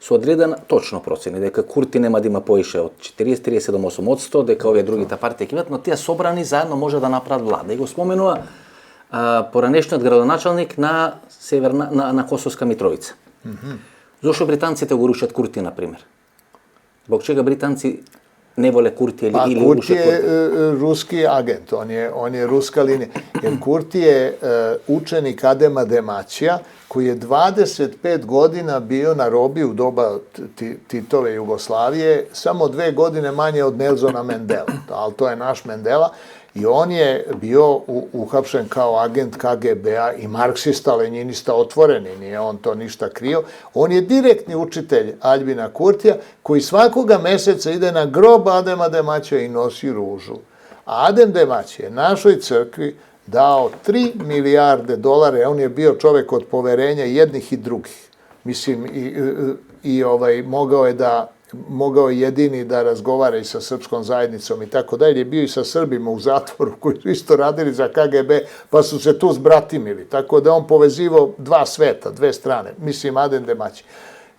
со одредена точно процени дека Курти нема да има поише од 40-37-8%, дека овие другите партии ќе имат, но тие собрани заедно може да направат влада. И го споменува поранешниот градоначалник на на Косовска Митровица. Зошто британците го рушат Курти, например? Бог чега британци не воле Курти или Kurti je ruski agent, on je ruska linija. Jer Kurti je učenik Adema Demaćija, koji je 25 godina bio na robiji u doba Titove Jugoslavije, samo 2 godine manje od Nelsona Mandela, ali to je naš Mandela. I on je bio uhapšen kao agent KGB-a i marksista, lenjinista otvoreni, nije on to ništa krio. On je direktni učitelj Aljbina Kurtija, koji svakoga meseca ide na grob Adema Demaćija i nosi ružu. A Adem Demać je našoj crkvi dao 3 milijarde dolara, on je bio čovek od poverenja jednih i drugih. Mislim, mogao je jedini da razgovara i sa srpskom zajednicom i tako dalje. Je bio i sa Srbima u zatvoru koji su isto radili za KGB, pa su se tu zbratimili. Tako da on povezivao dva sveta, dve strane. Mislim, Adem Demać.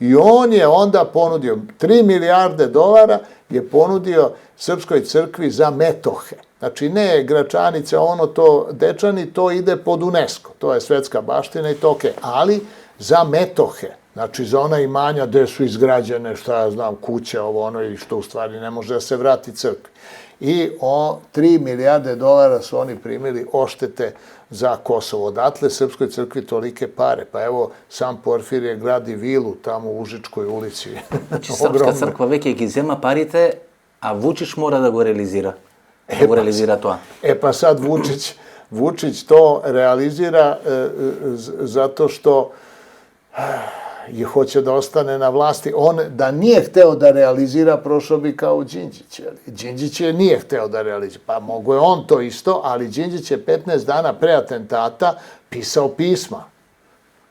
I on je onda ponudio 3 milijarde dolara je ponudio Srpskoj crkvi za Metohe. Znači, ne Gračanice, ono to, Dečani, to ide pod UNESCO. To je svetska baština i to okej. Ali za Metohe. Znači, za ona imanja gde su izgrađene, šta ja znam, kuće, ovo ono, ili što u stvari ne može da se vrati crkvi. I 3 milijarde dolara su oni primili oštete za Kosovo. Odatle Srpskoj crkvi tolike pare. Pa evo, sam Porfirije gradi vilu tamo u Užičkoj ulici. Znači, Srpska crkva veke ги зема парите, а Vučić mora da go realizira. Da go realizira to. Pa sad Vučić to realizira zato što i hoće da ostane na vlasti. On da nije hteo da realizira, prošao bi kao Đinđić. Đinđić je nije hteo da realizira. Pa mogo je on to isto, ali Đinđić je 15 dana pre atentata pisao pisma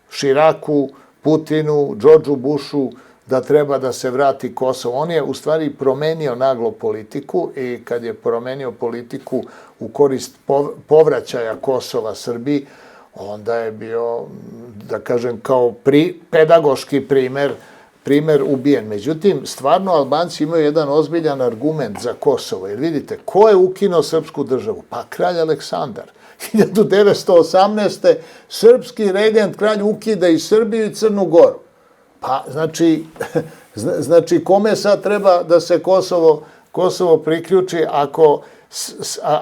Širaku, Putinu, Džordžu Bušu, da treba da se vrati Kosovo. On je u stvari promenio naglo politiku i kad je promenio politiku u korist povraćaja Kosova Srbiji, onda je bio, da kažem, kao pedagoški primer ubijen. Međutim, stvarno Albanci imaju jedan ozbiljan argument za Kosovo. Jer vidite, ko je ukinuo srpsku državu? Pa kralj Aleksandar. 1918. srpski regent kralj ukida i Srbiju i Crnu Goru. Pa, znači kome sad treba da se Kosovo priključi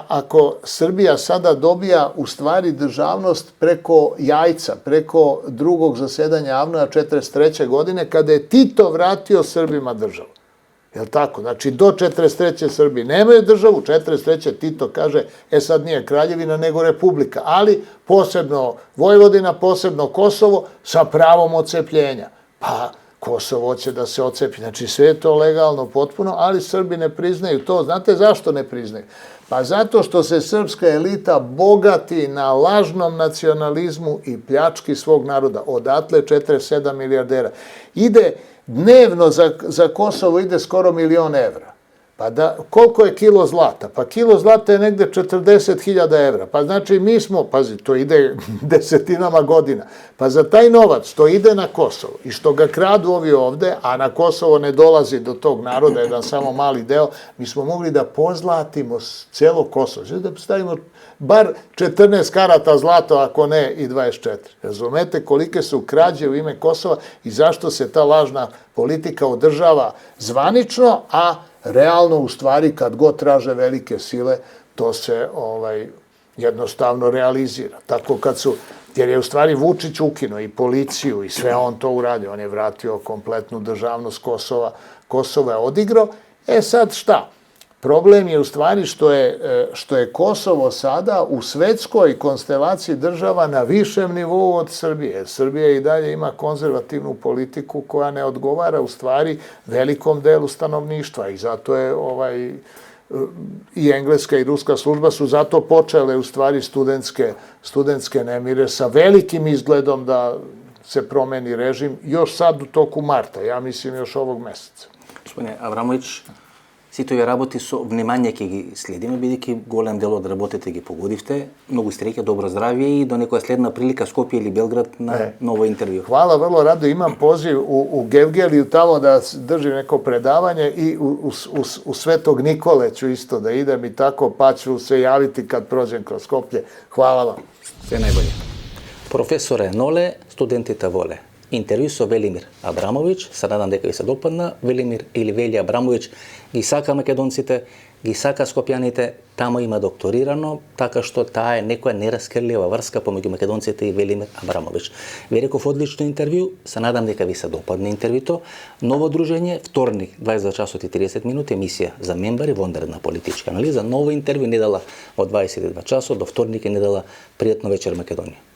ako Srbija sada dobija u stvari državnost preko jajca, preko drugog zasedanja AVNOJ-a 1943. godine, kada je Tito vratio Srbima državu. Jel' tako? Znači, do 1943. Srbi nemaju državu, 1943. Tito kaže, sad nije kraljevina, nego republika, ali posebno Vojvodina, posebno Kosovo, sa pravom odcepljenja. Pa, Kosovo će da se odcepi. Znači, sve je to legalno potpuno, ali Srbi ne priznaju to. Znate zašto ne priznaju? Pa zato što se srpska elita bogati na lažnom nacionalizmu i pljački svog naroda. Odatle 47 milijardera. Ide dnevno za Kosovo ide skoro 1.000.000 evra. Pa koliko je kilo zlata? Pa kilo zlata je negde 40.000 evra. Pa znači mi smo, pazi, to ide desetinama godina. Pa za taj novac što ide na Kosovo i što ga kradu ovi ovde, a na Kosovo ne dolazi do tog naroda, jedan samo mali deo, mi smo mogli da pozlatimo celo Kosovo. Znači da stavimo bar 14 karata zlata, ako ne i 24. Razumete kolike su krađe u ime Kosova i zašto se ta lažna politika održava zvanično, a realno, u stvari, kad god traže velike sile, to se jednostavno realizira. Tako kad su, jer je u stvari Vučić ukinuo i policiju i sve on to uradio. On je vratio kompletnu državnost Kosova je odigrao. Sad šta? Problem je u stvari što je Kosovo sada u svetskoj konstelaciji država na višem nivou od Srbije. Srbija i dalje ima konzervativnu politiku koja ne odgovara u stvari velikom delu stanovništva i zato je i engleska i ruska služba su zato počele u stvari studentske nemire sa velikim izgledom da se promeni režim još sad u toku marta, ja mislim još ovog meseca. Gospodine Avramović, Сите овие работи со внимание ќе ги следиме, бидејќи голем дел од работите ги погодивте. Многу среќа, добро здравје и до некоја следна прилика Скопје или Белград на ново интервју. Hvala, vrlo rado imam poziv u Gevgeliju tamo da držim neko predavanje i u Svetog Nikole ću isto da idem i tako, pa ću se javiti kad prođem kroz Skoplje. Hvala vam. Се најболje. Професоре Ноле, студентите воле. Интервју со Велимир Абрамовиќ, се надам дека ви се допадна. Велимир или Вели Абрамовиќ ги сака македонците, ги сака скопјаните, тамо има докторирано, така што таа е некоја нераскрлива врска помеѓу македонците и Велимир Абрамовиќ. Ви реков одлично интервју, се надам дека ви се допадне интервјуто. Ново дружење, вторник, 22 часот и 30 минути, емисија за мембари, вонредна политичка анализа. Ново интервју недела од 22 часот до вторник е недела. Пријатно вечер, Македонија.